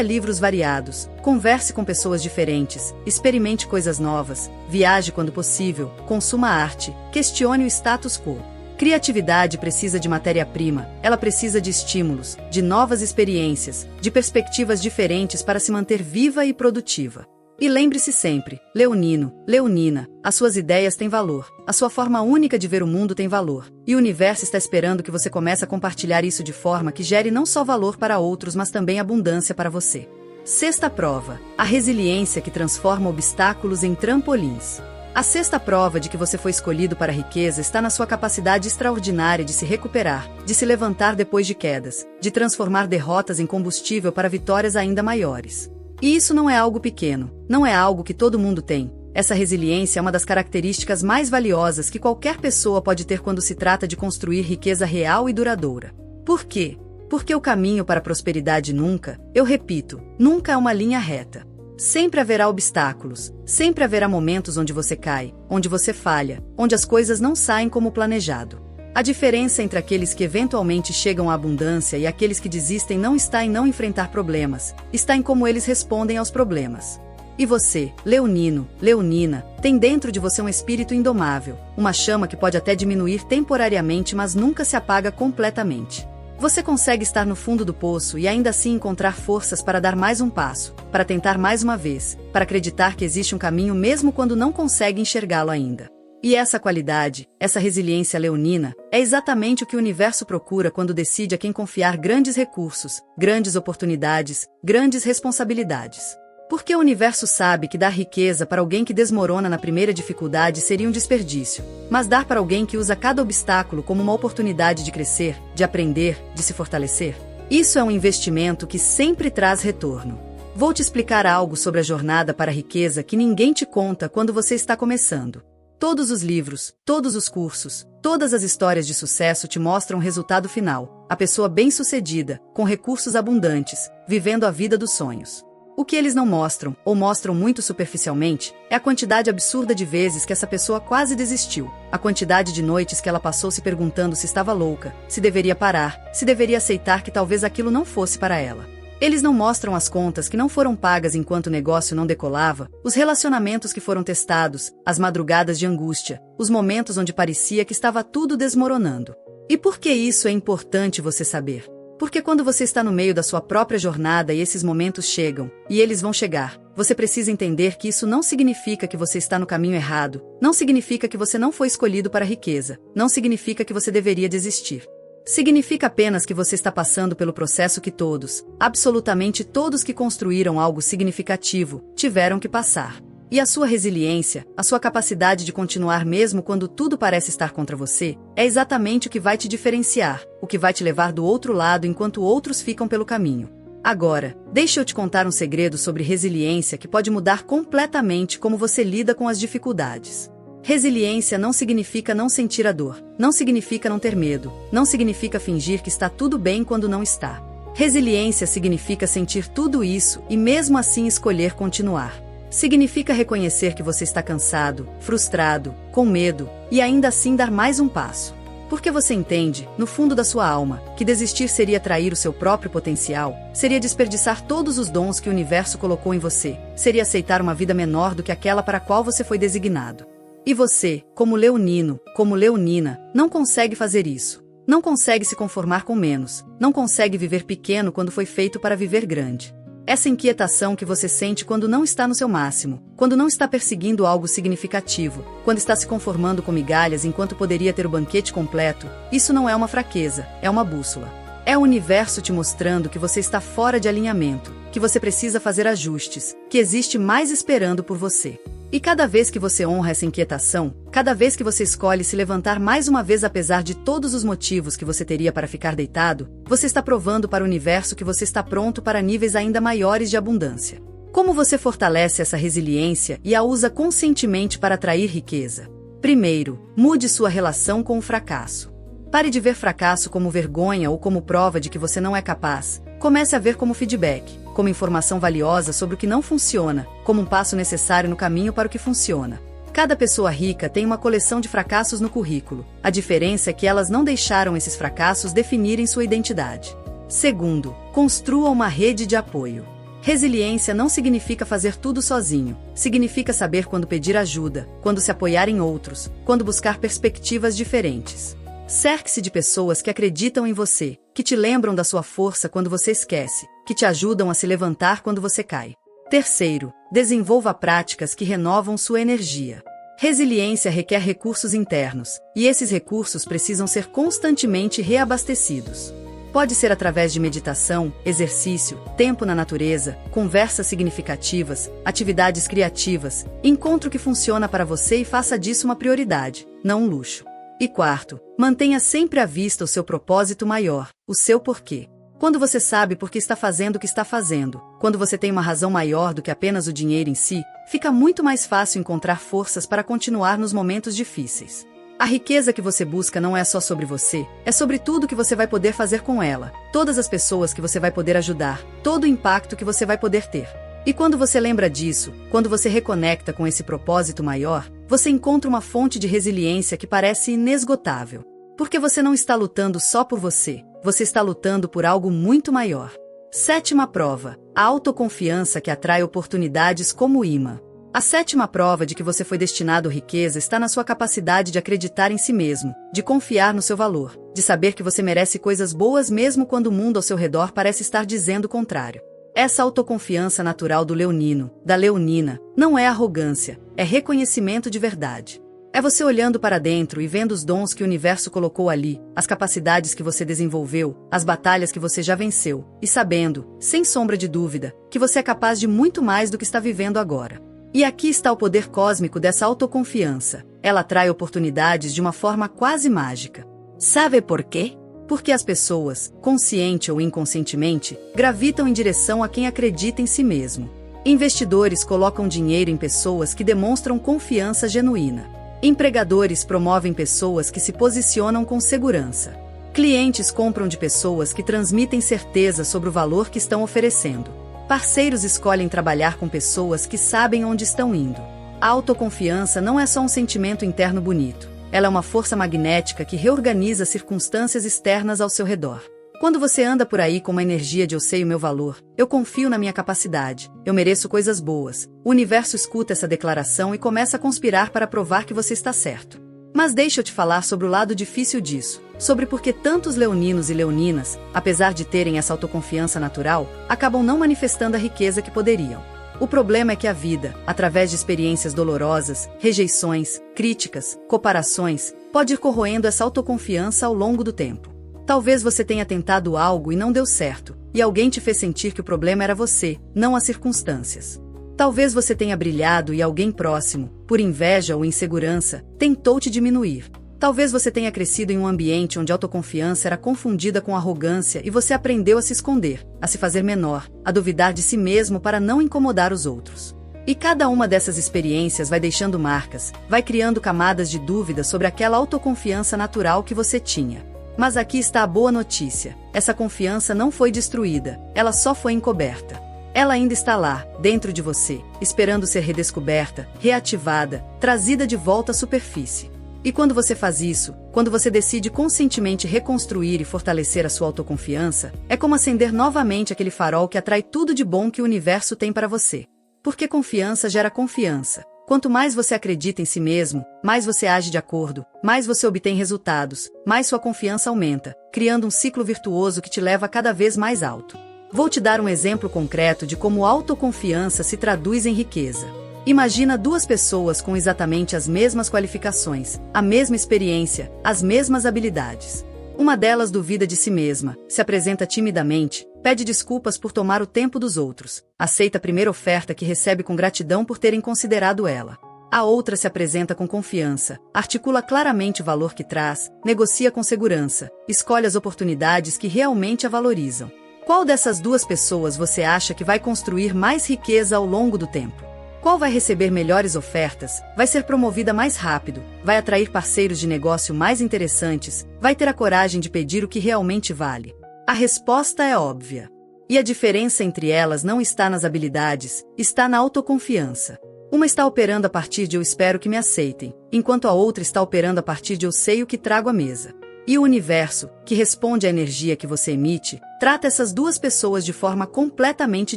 livros variados, converse com pessoas diferentes, experimente coisas novas, viaje quando possível, consuma arte, questione o status quo. Criatividade precisa de matéria-prima, ela precisa de estímulos, de novas experiências, de perspectivas diferentes para se manter viva e produtiva. E lembre-se sempre, leonino, leonina, as suas ideias têm valor, a sua forma única de ver o mundo tem valor, e o universo está esperando que você comece a compartilhar isso de forma que gere não só valor para outros, mas também abundância para você. Sexta prova, a resiliência que transforma obstáculos em trampolins. A sexta prova de que você foi escolhido para a riqueza está na sua capacidade extraordinária de se recuperar, de se levantar depois de quedas, de transformar derrotas em combustível para vitórias ainda maiores. E isso não é algo pequeno, não é algo que todo mundo tem. Essa resiliência é uma das características mais valiosas que qualquer pessoa pode ter quando se trata de construir riqueza real e duradoura. Por quê? Porque o caminho para a prosperidade nunca, eu repito, nunca é uma linha reta. Sempre haverá obstáculos, sempre haverá momentos onde você cai, onde você falha, onde as coisas não saem como planejado. A diferença entre aqueles que eventualmente chegam à abundância e aqueles que desistem não está em não enfrentar problemas, está em como eles respondem aos problemas. E você, leonino, leonina, tem dentro de você um espírito indomável, uma chama que pode até diminuir temporariamente, mas nunca se apaga completamente. Você consegue estar no fundo do poço e ainda assim encontrar forças para dar mais um passo, para tentar mais uma vez, para acreditar que existe um caminho mesmo quando não consegue enxergá-lo ainda. E essa qualidade, essa resiliência leonina, é exatamente o que o universo procura quando decide a quem confiar grandes recursos, grandes oportunidades, grandes responsabilidades. Porque o universo sabe que dar riqueza para alguém que desmorona na primeira dificuldade seria um desperdício, mas dar para alguém que usa cada obstáculo como uma oportunidade de crescer, de aprender, de se fortalecer, isso é um investimento que sempre traz retorno. Vou te explicar algo sobre a jornada para a riqueza que ninguém te conta quando você está começando. Todos os livros, todos os cursos, todas as histórias de sucesso te mostram o resultado final, a pessoa bem-sucedida, com recursos abundantes, vivendo a vida dos sonhos. O que eles não mostram, ou mostram muito superficialmente, é a quantidade absurda de vezes que essa pessoa quase desistiu, a quantidade de noites que ela passou se perguntando se estava louca, se deveria parar, se deveria aceitar que talvez aquilo não fosse para ela. Eles não mostram as contas que não foram pagas enquanto o negócio não decolava, os relacionamentos que foram testados, as madrugadas de angústia, os momentos onde parecia que estava tudo desmoronando. E por que isso é importante você saber? Porque quando você está no meio da sua própria jornada e esses momentos chegam, e eles vão chegar, você precisa entender que isso não significa que você está no caminho errado, não significa que você não foi escolhido para a riqueza, não significa que você deveria desistir. Significa apenas que você está passando pelo processo que todos, absolutamente todos que construíram algo significativo, tiveram que passar. E a sua resiliência, a sua capacidade de continuar mesmo quando tudo parece estar contra você, é exatamente o que vai te diferenciar, o que vai te levar do outro lado enquanto outros ficam pelo caminho. Agora, deixa eu te contar um segredo sobre resiliência que pode mudar completamente como você lida com as dificuldades. Resiliência não significa não sentir a dor, não significa não ter medo, não significa fingir que está tudo bem quando não está. Resiliência significa sentir tudo isso e mesmo assim escolher continuar. Significa reconhecer que você está cansado, frustrado, com medo, e ainda assim dar mais um passo. Porque você entende, no fundo da sua alma, que desistir seria trair o seu próprio potencial, seria desperdiçar todos os dons que o universo colocou em você, seria aceitar uma vida menor do que aquela para a qual você foi designado. E você, como leonino, como leonina, não consegue fazer isso. Não consegue se conformar com menos, não consegue viver pequeno quando foi feito para viver grande. Essa inquietação que você sente quando não está no seu máximo, quando não está perseguindo algo significativo, quando está se conformando com migalhas enquanto poderia ter o banquete completo, isso não é uma fraqueza, é uma bússola. É o universo te mostrando que você está fora de alinhamento, que você precisa fazer ajustes, que existe mais esperando por você. E cada vez que você honra essa inquietação, cada vez que você escolhe se levantar mais uma vez apesar de todos os motivos que você teria para ficar deitado, você está provando para o universo que você está pronto para níveis ainda maiores de abundância. Como você fortalece essa resiliência e a usa conscientemente para atrair riqueza? Primeiro, mude sua relação com o fracasso. Pare de ver fracasso como vergonha ou como prova de que você não é capaz. Comece a ver como feedback, como informação valiosa sobre o que não funciona, como um passo necessário no caminho para o que funciona. Cada pessoa rica tem uma coleção de fracassos no currículo. A diferença é que elas não deixaram esses fracassos definirem sua identidade. Segundo, construa uma rede de apoio. Resiliência não significa fazer tudo sozinho. Significa saber quando pedir ajuda, quando se apoiar em outros, quando buscar perspectivas diferentes. Cerque-se de pessoas que acreditam em você, que te lembram da sua força quando você esquece, que te ajudam a se levantar quando você cai. Terceiro, desenvolva práticas que renovam sua energia. Resiliência requer recursos internos, e esses recursos precisam ser constantemente reabastecidos. Pode ser através de meditação, exercício, tempo na natureza, conversas significativas, atividades criativas. Encontre o que funciona para você e faça disso uma prioridade, não um luxo. E quarto, mantenha sempre à vista o seu propósito maior, o seu porquê. Quando você sabe por que está fazendo o que está fazendo, quando você tem uma razão maior do que apenas o dinheiro em si, fica muito mais fácil encontrar forças para continuar nos momentos difíceis. A riqueza que você busca não é só sobre você, é sobre tudo que você vai poder fazer com ela, todas as pessoas que você vai poder ajudar, todo o impacto que você vai poder ter. E quando você lembra disso, quando você reconecta com esse propósito maior, você encontra uma fonte de resiliência que parece inesgotável. Porque você não está lutando só por você, você está lutando por algo muito maior. Sétima prova, a autoconfiança que atrai oportunidades como imã. A sétima prova de que você foi destinado à riqueza está na sua capacidade de acreditar em si mesmo, de confiar no seu valor, de saber que você merece coisas boas mesmo quando o mundo ao seu redor parece estar dizendo o contrário. Essa autoconfiança natural do leonino, da leonina, não é arrogância, é reconhecimento de verdade. É você olhando para dentro e vendo os dons que o universo colocou ali, as capacidades que você desenvolveu, as batalhas que você já venceu, e sabendo, sem sombra de dúvida, que você é capaz de muito mais do que está vivendo agora. E aqui está o poder cósmico dessa autoconfiança. Ela atrai oportunidades de uma forma quase mágica. Sabe por quê? Porque as pessoas, consciente ou inconscientemente, gravitam em direção a quem acredita em si mesmo. Investidores colocam dinheiro em pessoas que demonstram confiança genuína. Empregadores promovem pessoas que se posicionam com segurança. Clientes compram de pessoas que transmitem certeza sobre o valor que estão oferecendo. Parceiros escolhem trabalhar com pessoas que sabem onde estão indo. A autoconfiança não é só um sentimento interno bonito. Ela é uma força magnética que reorganiza circunstâncias externas ao seu redor. Quando você anda por aí com uma energia de eu sei o meu valor, eu confio na minha capacidade, eu mereço coisas boas, o universo escuta essa declaração e começa a conspirar para provar que você está certo. Mas deixa eu te falar sobre o lado difícil disso, sobre por que tantos leoninos e leoninas, apesar de terem essa autoconfiança natural, acabam não manifestando a riqueza que poderiam. O problema é que a vida, através de experiências dolorosas, rejeições, críticas, comparações, pode ir corroendo essa autoconfiança ao longo do tempo. Talvez você tenha tentado algo e não deu certo, e alguém te fez sentir que o problema era você, não as circunstâncias. Talvez você tenha brilhado e alguém próximo, por inveja ou insegurança, tentou te diminuir. Talvez você tenha crescido em um ambiente onde a autoconfiança era confundida com arrogância e você aprendeu a se esconder, a se fazer menor, a duvidar de si mesmo para não incomodar os outros. E cada uma dessas experiências vai deixando marcas, vai criando camadas de dúvida sobre aquela autoconfiança natural que você tinha. Mas aqui está a boa notícia: essa confiança não foi destruída, ela só foi encoberta. Ela ainda está lá, dentro de você, esperando ser redescoberta, reativada, trazida de volta à superfície. E quando você faz isso, quando você decide conscientemente reconstruir e fortalecer a sua autoconfiança, é como acender novamente aquele farol que atrai tudo de bom que o universo tem para você. Porque confiança gera confiança. Quanto mais você acredita em si mesmo, mais você age de acordo, mais você obtém resultados, mais sua confiança aumenta, criando um ciclo virtuoso que te leva cada vez mais alto. Vou te dar um exemplo concreto de como autoconfiança se traduz em riqueza. Imagina duas pessoas com exatamente as mesmas qualificações, a mesma experiência, as mesmas habilidades. Uma delas duvida de si mesma, se apresenta timidamente, pede desculpas por tomar o tempo dos outros, aceita a primeira oferta que recebe com gratidão por terem considerado ela. A outra se apresenta com confiança, articula claramente o valor que traz, negocia com segurança, escolhe as oportunidades que realmente a valorizam. Qual dessas duas pessoas você acha que vai construir mais riqueza ao longo do tempo? Qual vai receber melhores ofertas, vai ser promovida mais rápido, vai atrair parceiros de negócio mais interessantes, vai ter a coragem de pedir o que realmente vale? A resposta é óbvia. E a diferença entre elas não está nas habilidades, está na autoconfiança. Uma está operando a partir de eu espero que me aceitem, enquanto a outra está operando a partir de eu sei o que trago à mesa. E o universo, que responde à energia que você emite, trata essas duas pessoas de forma completamente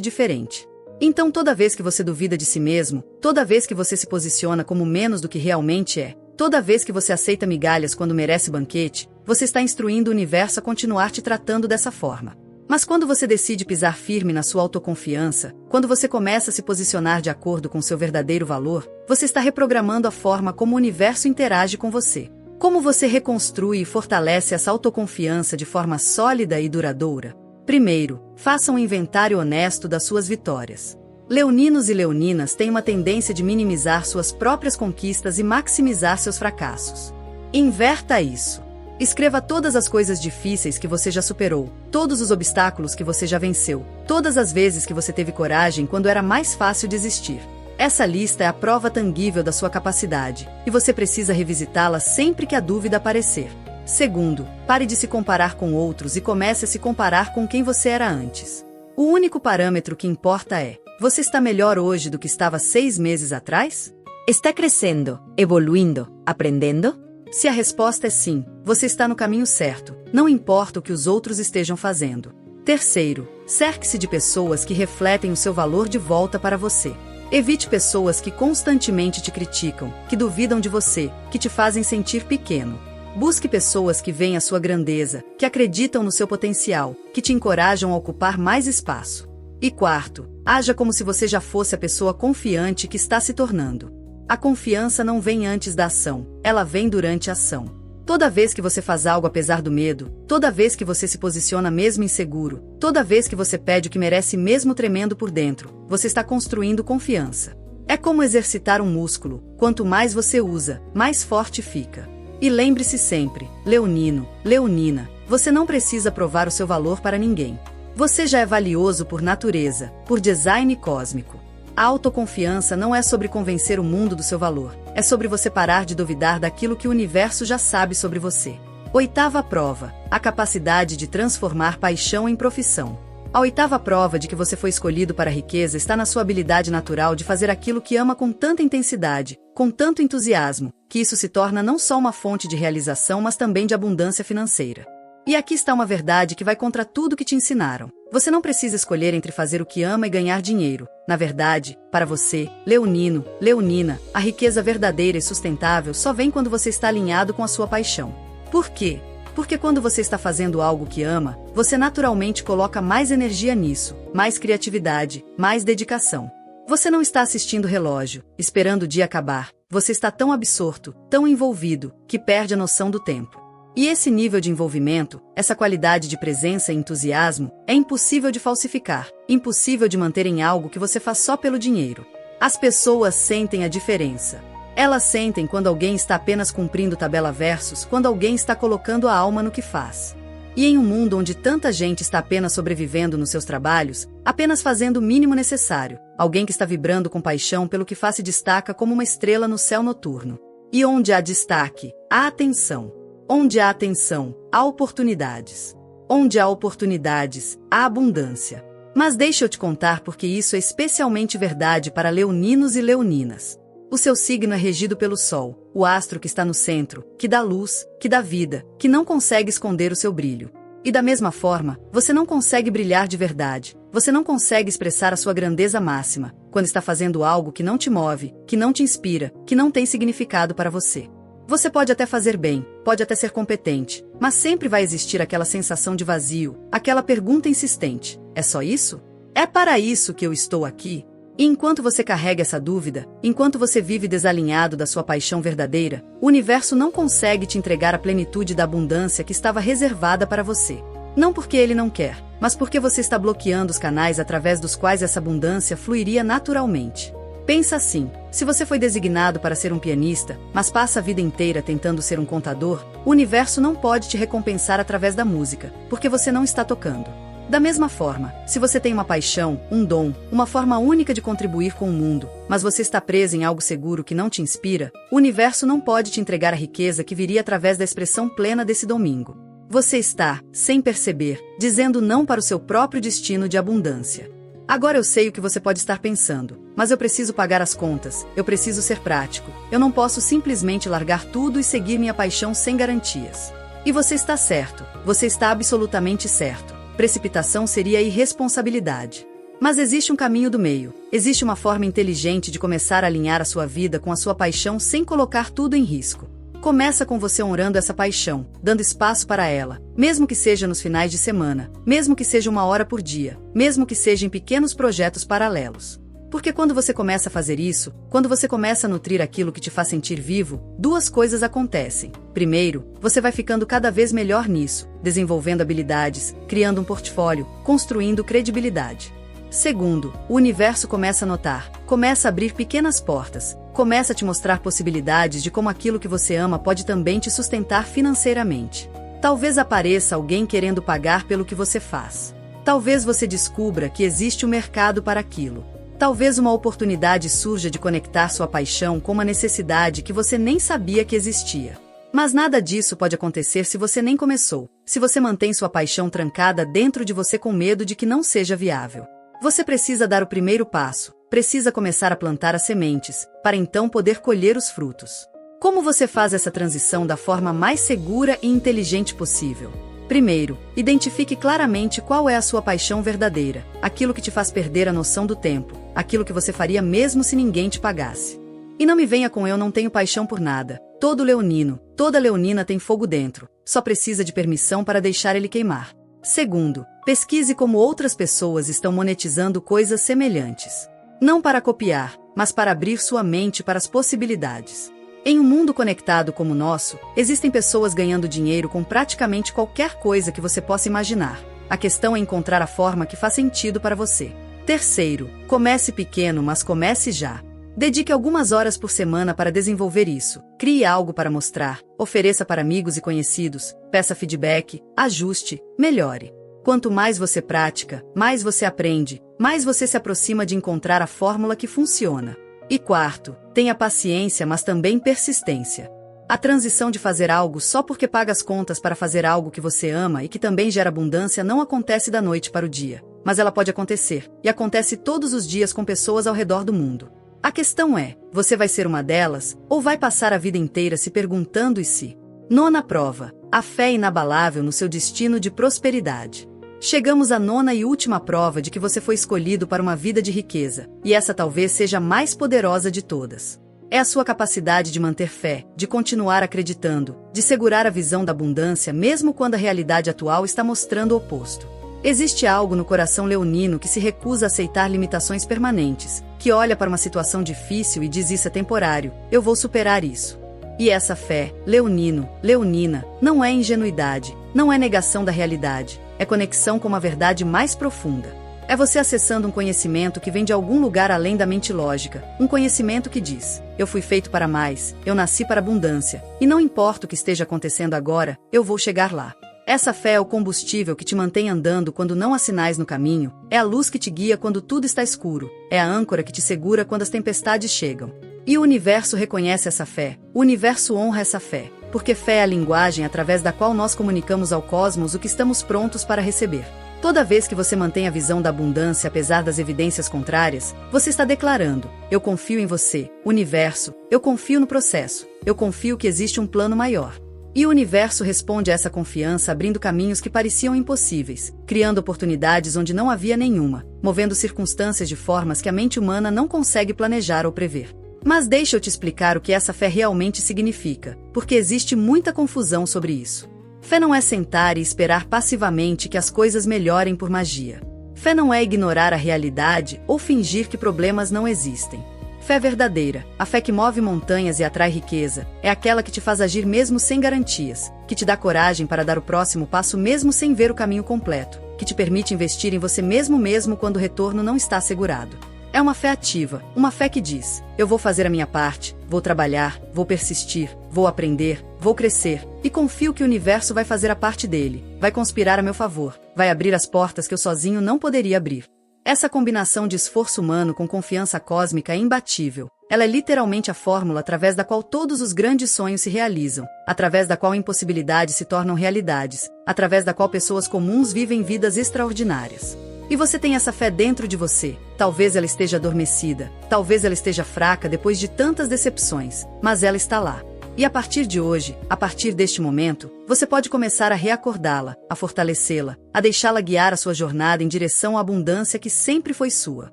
diferente. Então toda vez que você duvida de si mesmo, toda vez que você se posiciona como menos do que realmente é, toda vez que você aceita migalhas quando merece banquete, você está instruindo o universo a continuar te tratando dessa forma. Mas quando você decide pisar firme na sua autoconfiança, quando você começa a se posicionar de acordo com seu verdadeiro valor, você está reprogramando a forma como o universo interage com você. Como você reconstrui e fortalece essa autoconfiança de forma sólida e duradoura? Primeiro, faça um inventário honesto das suas vitórias. Leoninos e leoninas têm uma tendência de minimizar suas próprias conquistas e maximizar seus fracassos. Inverta isso. Escreva todas as coisas difíceis que você já superou, todos os obstáculos que você já venceu, todas as vezes que você teve coragem quando era mais fácil desistir. Essa lista é a prova tangível da sua capacidade, e você precisa revisitá-la sempre que a dúvida aparecer. Segundo, pare de se comparar com outros e comece a se comparar com quem você era antes. O único parâmetro que importa é: você está melhor hoje do que estava 6 meses atrás? Está crescendo, evoluindo, aprendendo? Se a resposta é sim, você está no caminho certo, não importa o que os outros estejam fazendo. Terceiro, cerque-se de pessoas que refletem o seu valor de volta para você. Evite pessoas que constantemente te criticam, que duvidam de você, que te fazem sentir pequeno. Busque pessoas que veem a sua grandeza, que acreditam no seu potencial, que te encorajam a ocupar mais espaço. E quarto, haja como se você já fosse a pessoa confiante que está se tornando. A confiança não vem antes da ação, ela vem durante a ação. Toda vez que você faz algo apesar do medo, toda vez que você se posiciona mesmo inseguro, toda vez que você pede o que merece mesmo tremendo por dentro, você está construindo confiança. É como exercitar um músculo, quanto mais você usa, mais forte fica. E lembre-se sempre, leonino, leonina, você não precisa provar o seu valor para ninguém. Você já é valioso por natureza, por design cósmico. A autoconfiança não é sobre convencer o mundo do seu valor, é sobre você parar de duvidar daquilo que o universo já sabe sobre você. Oitava prova, a capacidade de transformar paixão em profissão. A oitava prova de que você foi escolhido para a riqueza está na sua habilidade natural de fazer aquilo que ama com tanta intensidade, com tanto entusiasmo, que isso se torna não só uma fonte de realização, mas também de abundância financeira. E aqui está uma verdade que vai contra tudo que te ensinaram. Você não precisa escolher entre fazer o que ama e ganhar dinheiro. Na verdade, para você, leonino, leonina, a riqueza verdadeira e sustentável só vem quando você está alinhado com a sua paixão. Por quê? Porque quando você está fazendo algo que ama, você naturalmente coloca mais energia nisso, mais criatividade, mais dedicação. Você não está assistindo o relógio, esperando o dia acabar. Você está tão absorto, tão envolvido, que perde a noção do tempo. E esse nível de envolvimento, essa qualidade de presença e entusiasmo, é impossível de falsificar, impossível de manter em algo que você faz só pelo dinheiro. As pessoas sentem a diferença. Elas sentem quando alguém está apenas cumprindo tabela versus quando alguém está colocando a alma no que faz. E em um mundo onde tanta gente está apenas sobrevivendo nos seus trabalhos, apenas fazendo o mínimo necessário, alguém que está vibrando com paixão pelo que faz se destaca como uma estrela no céu noturno. E onde há destaque, há atenção. Onde há atenção, há oportunidades. Onde há oportunidades, há abundância. Mas deixa eu te contar porque isso é especialmente verdade para leoninos e leoninas. O seu signo é regido pelo Sol, o astro que está no centro, que dá luz, que dá vida, que não consegue esconder o seu brilho. E da mesma forma, você não consegue brilhar de verdade, você não consegue expressar a sua grandeza máxima, quando está fazendo algo que não te move, que não te inspira, que não tem significado para você. Você pode até fazer bem, pode até ser competente, mas sempre vai existir aquela sensação de vazio, aquela pergunta insistente: é só isso? É para isso que eu estou aqui? E enquanto você carrega essa dúvida, enquanto você vive desalinhado da sua paixão verdadeira, o universo não consegue te entregar a plenitude da abundância que estava reservada para você. Não porque ele não quer, mas porque você está bloqueando os canais através dos quais essa abundância fluiria naturalmente. Pensa assim, se você foi designado para ser um pianista, mas passa a vida inteira tentando ser um contador, o universo não pode te recompensar através da música, porque você não está tocando. Da mesma forma, se você tem uma paixão, um dom, uma forma única de contribuir com o mundo, mas você está preso em algo seguro que não te inspira, o universo não pode te entregar a riqueza que viria através da expressão plena desse domingo. Você está, sem perceber, dizendo não para o seu próprio destino de abundância. Agora eu sei o que você pode estar pensando, mas eu preciso pagar as contas, eu preciso ser prático, eu não posso simplesmente largar tudo e seguir minha paixão sem garantias. E você está certo, você está absolutamente certo. Precipitação seria irresponsabilidade. Mas existe um caminho do meio, existe uma forma inteligente de começar a alinhar a sua vida com a sua paixão sem colocar tudo em risco. Começa com você honrando essa paixão, dando espaço para ela, mesmo que seja nos finais de semana, mesmo que seja 1 hora por dia, mesmo que seja em pequenos projetos paralelos. Porque quando você começa a fazer isso, quando você começa a nutrir aquilo que te faz sentir vivo, 2 coisas acontecem. Primeiro, você vai ficando cada vez melhor nisso, desenvolvendo habilidades, criando um portfólio, construindo credibilidade. Segundo, o universo começa a notar, começa a abrir pequenas portas, começa a te mostrar possibilidades de como aquilo que você ama pode também te sustentar financeiramente. Talvez apareça alguém querendo pagar pelo que você faz. Talvez você descubra que existe um mercado para aquilo. Talvez uma oportunidade surja de conectar sua paixão com uma necessidade que você nem sabia que existia. Mas nada disso pode acontecer se você nem começou, se você mantém sua paixão trancada dentro de você com medo de que não seja viável. Você precisa dar o primeiro passo, precisa começar a plantar as sementes, para então poder colher os frutos. Como você faz essa transição da forma mais segura e inteligente possível? Primeiro, identifique claramente qual é a sua paixão verdadeira, aquilo que te faz perder a noção do tempo, aquilo que você faria mesmo se ninguém te pagasse. E não me venha com eu não tenho paixão por nada. Todo leonino, toda leonina tem fogo dentro, só precisa de permissão para deixar ele queimar. Segundo, pesquise como outras pessoas estão monetizando coisas semelhantes. Não para copiar, mas para abrir sua mente para as possibilidades. Em um mundo conectado como o nosso, existem pessoas ganhando dinheiro com praticamente qualquer coisa que você possa imaginar. A questão é encontrar a forma que faz sentido para você. Terceiro, comece pequeno, mas comece já. Dedique algumas horas por semana para desenvolver isso. Crie algo para mostrar, ofereça para amigos e conhecidos, peça feedback, ajuste, melhore. Quanto mais você pratica, mais você aprende, mais você se aproxima de encontrar a fórmula que funciona. E quarto, tenha paciência, mas também persistência. A transição de fazer algo só porque paga as contas para fazer algo que você ama e que também gera abundância não acontece da noite para o dia. Mas ela pode acontecer, e acontece todos os dias com pessoas ao redor do mundo. A questão é, você vai ser uma delas, ou vai passar a vida inteira se perguntando e se? Nona prova, a fé inabalável no seu destino de prosperidade. Chegamos à nona e última prova de que você foi escolhido para uma vida de riqueza, e essa talvez seja a mais poderosa de todas. É a sua capacidade de manter fé, de continuar acreditando, de segurar a visão da abundância mesmo quando a realidade atual está mostrando o oposto. Existe algo no coração leonino que se recusa a aceitar limitações permanentes, que olha para uma situação difícil e diz isso é temporário, eu vou superar isso. E essa fé, leonino, leonina, não é ingenuidade, não é negação da realidade, é conexão com uma verdade mais profunda. É você acessando um conhecimento que vem de algum lugar além da mente lógica, um conhecimento que diz, eu fui feito para mais, eu nasci para abundância, e não importa o que esteja acontecendo agora, eu vou chegar lá. Essa fé é o combustível que te mantém andando quando não há sinais no caminho, é a luz que te guia quando tudo está escuro, é a âncora que te segura quando as tempestades chegam. E o universo reconhece essa fé, o universo honra essa fé, porque fé é a linguagem através da qual nós comunicamos ao cosmos o que estamos prontos para receber. Toda vez que você mantém a visão da abundância apesar das evidências contrárias, você está declarando, eu confio em você, universo, eu confio no processo, eu confio que existe um plano maior. E o universo responde a essa confiança abrindo caminhos que pareciam impossíveis, criando oportunidades onde não havia nenhuma, movendo circunstâncias de formas que a mente humana não consegue planejar ou prever. Mas deixa eu te explicar o que essa fé realmente significa, porque existe muita confusão sobre isso. Fé não é sentar e esperar passivamente que as coisas melhorem por magia. Fé não é ignorar a realidade ou fingir que problemas não existem. Fé verdadeira, a fé que move montanhas e atrai riqueza, é aquela que te faz agir mesmo sem garantias, que te dá coragem para dar o próximo passo mesmo sem ver o caminho completo, que te permite investir em você mesmo quando o retorno não está assegurado. É uma fé ativa, uma fé que diz, eu vou fazer a minha parte, vou trabalhar, vou persistir, vou aprender, vou crescer, e confio que o universo vai fazer a parte dele, vai conspirar a meu favor. vai abrir as portas que eu sozinho não poderia abrir. Essa combinação de esforço humano com confiança cósmica é imbatível. Ela é literalmente a fórmula através da qual todos os grandes sonhos se realizam, através da qual impossibilidades se tornam realidades, através da qual pessoas comuns vivem vidas extraordinárias. E você tem essa fé dentro de você. Talvez ela esteja adormecida, talvez ela esteja fraca depois de tantas decepções, mas ela está lá. E a partir de hoje, a partir deste momento, você pode começar a reacordá-la, a fortalecê-la, a deixá-la guiar a sua jornada em direção à abundância que sempre foi sua.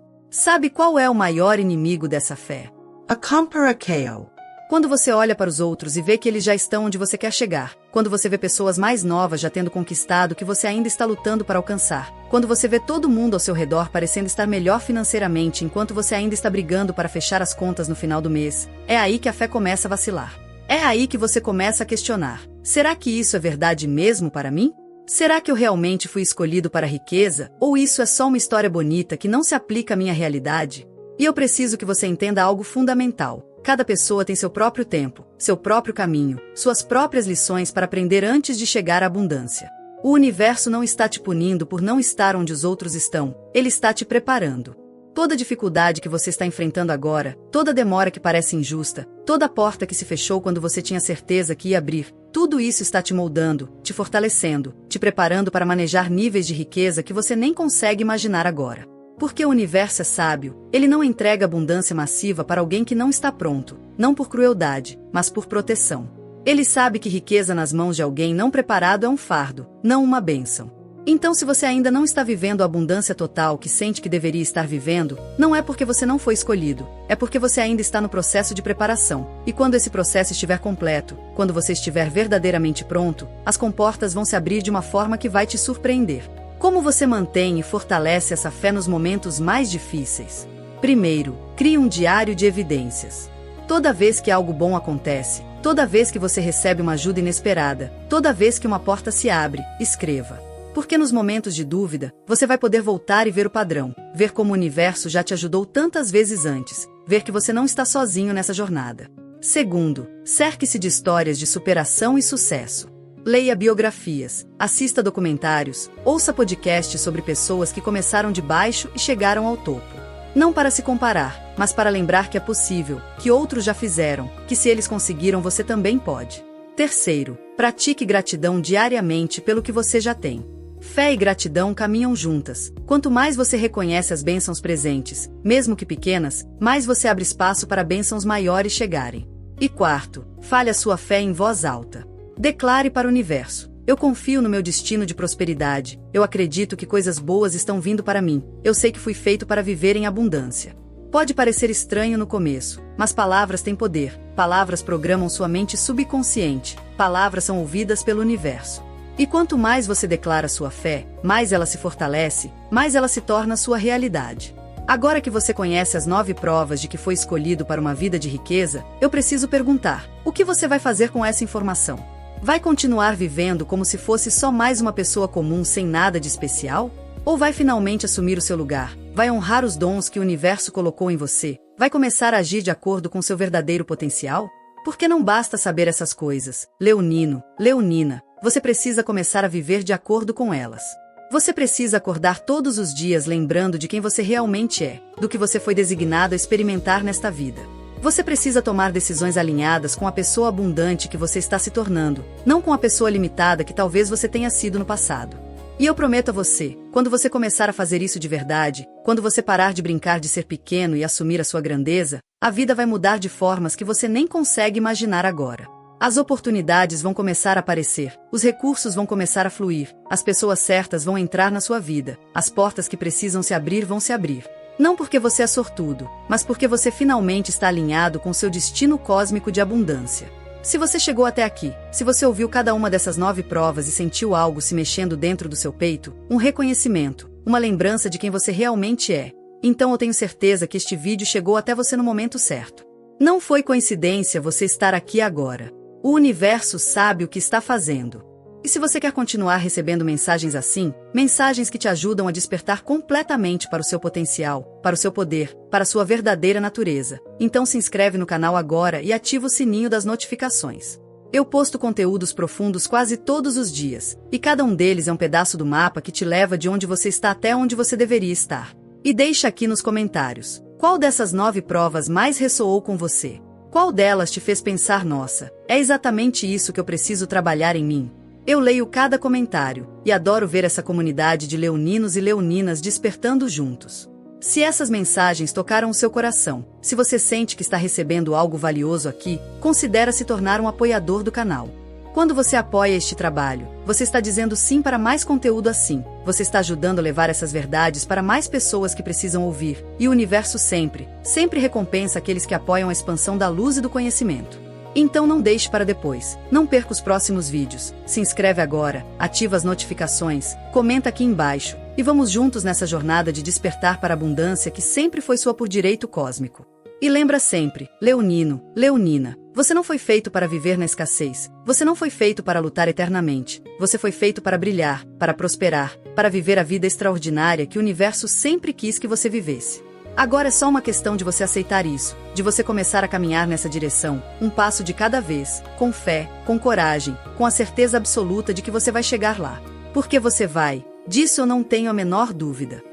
Sabe qual é o maior inimigo dessa fé? A comparação. Quando você olha para os outros e vê que eles já estão onde você quer chegar, quando você vê pessoas mais novas já tendo conquistado o que você ainda está lutando para alcançar, quando você vê todo mundo ao seu redor parecendo estar melhor financeiramente enquanto você ainda está brigando para fechar as contas no final do mês, é aí que a fé começa a vacilar. É aí que você começa a questionar: será que isso é verdade mesmo para mim? Será que eu realmente fui escolhido para a riqueza, ou isso é só uma história bonita que não se aplica à minha realidade? E eu preciso que você entenda algo fundamental. Cada pessoa tem seu próprio tempo, seu próprio caminho, suas próprias lições para aprender antes de chegar à abundância. O universo não está te punindo por não estar onde os outros estão, ele está te preparando. Toda dificuldade que você está enfrentando agora, toda demora que parece injusta, toda porta que se fechou quando você tinha certeza que ia abrir, tudo isso está te moldando, te fortalecendo, te preparando para manejar níveis de riqueza que você nem consegue imaginar agora. Porque o universo é sábio, ele não entrega abundância massiva para alguém que não está pronto, não por crueldade, mas por proteção. Ele sabe que riqueza nas mãos de alguém não preparado é um fardo, não uma bênção. Então, se você ainda não está vivendo a abundância total que sente que deveria estar vivendo, não é porque você não foi escolhido, é porque você ainda está no processo de preparação. E quando esse processo estiver completo, quando você estiver verdadeiramente pronto, as comportas vão se abrir de uma forma que vai te surpreender. Como você mantém e fortalece essa fé nos momentos mais difíceis? Primeiro, crie um diário de evidências. Toda vez que algo bom acontece, toda vez que você recebe uma ajuda inesperada, toda vez que uma porta se abre, escreva. Porque nos momentos de dúvida, você vai poder voltar e ver o padrão, ver como o universo já te ajudou tantas vezes antes, ver que você não está sozinho nessa jornada. Segundo, cerque-se de histórias de superação e sucesso. Leia biografias, assista documentários, ouça podcasts sobre pessoas que começaram de baixo e chegaram ao topo. Não para se comparar, mas para lembrar que é possível, que outros já fizeram, que se eles conseguiram você também pode. Terceiro, pratique gratidão diariamente pelo que você já tem. Fé e gratidão caminham juntas. Quanto mais você reconhece as bênçãos presentes, mesmo que pequenas, mais você abre espaço para bênçãos maiores chegarem. E quarto, fale a sua fé em voz alta. Declare para o universo: eu confio no meu destino de prosperidade, eu acredito que coisas boas estão vindo para mim, eu sei que fui feito para viver em abundância. Pode parecer estranho no começo, mas palavras têm poder, palavras programam sua mente subconsciente, palavras são ouvidas pelo universo. E quanto mais você declara sua fé, mais ela se fortalece, mais ela se torna sua realidade. Agora que você conhece as 9 provas de que foi escolhido para uma vida de riqueza, eu preciso perguntar: o que você vai fazer com essa informação? Vai continuar vivendo como se fosse só mais uma pessoa comum sem nada de especial? Ou vai finalmente assumir o seu lugar, vai honrar os dons que o universo colocou em você, vai começar a agir de acordo com seu verdadeiro potencial? Porque não basta saber essas coisas, leonino, leonina, você precisa começar a viver de acordo com elas. Você precisa acordar todos os dias lembrando de quem você realmente é, do que você foi designado a experimentar nesta vida. Você precisa tomar decisões alinhadas com a pessoa abundante que você está se tornando, não com a pessoa limitada que talvez você tenha sido no passado. E eu prometo a você, quando você começar a fazer isso de verdade, quando você parar de brincar de ser pequeno e assumir a sua grandeza, a vida vai mudar de formas que você nem consegue imaginar agora. As oportunidades vão começar a aparecer, os recursos vão começar a fluir, as pessoas certas vão entrar na sua vida, as portas que precisam se abrir vão se abrir. Não porque você é sortudo, mas porque você finalmente está alinhado com seu destino cósmico de abundância. Se você chegou até aqui, se você ouviu cada uma dessas 9 provas e sentiu algo se mexendo dentro do seu peito, um reconhecimento, uma lembrança de quem você realmente é, então eu tenho certeza que este vídeo chegou até você no momento certo. Não foi coincidência você estar aqui agora. O universo sabe o que está fazendo. E se você quer continuar recebendo mensagens assim, mensagens que te ajudam a despertar completamente para o seu potencial, para o seu poder, para a sua verdadeira natureza, então se inscreve no canal agora e ativa o sininho das notificações. Eu posto conteúdos profundos quase todos os dias, e cada um deles é um pedaço do mapa que te leva de onde você está até onde você deveria estar. E deixa aqui nos comentários, qual dessas 9 provas mais ressoou com você? Qual delas te fez pensar, nossa, é exatamente isso que eu preciso trabalhar em mim? Eu leio cada comentário, e adoro ver essa comunidade de leoninos e leoninas despertando juntos. Se essas mensagens tocaram o seu coração, se você sente que está recebendo algo valioso aqui, considere se tornar um apoiador do canal. Quando você apoia este trabalho, você está dizendo sim para mais conteúdo assim, você está ajudando a levar essas verdades para mais pessoas que precisam ouvir, e o universo sempre, sempre recompensa aqueles que apoiam a expansão da luz e do conhecimento. Então não deixe para depois, não perca os próximos vídeos, se inscreve agora, ativa as notificações, comenta aqui embaixo, e vamos juntos nessa jornada de despertar para a abundância que sempre foi sua por direito cósmico. E lembra sempre, leonino, leonina, você não foi feito para viver na escassez, você não foi feito para lutar eternamente, você foi feito para brilhar, para prosperar, para viver a vida extraordinária que o universo sempre quis que você vivesse. Agora é só uma questão de você aceitar isso, de você começar a caminhar nessa direção, um passo de cada vez, com fé, com coragem, com a certeza absoluta de que você vai chegar lá. Porque você vai, disso eu não tenho a menor dúvida.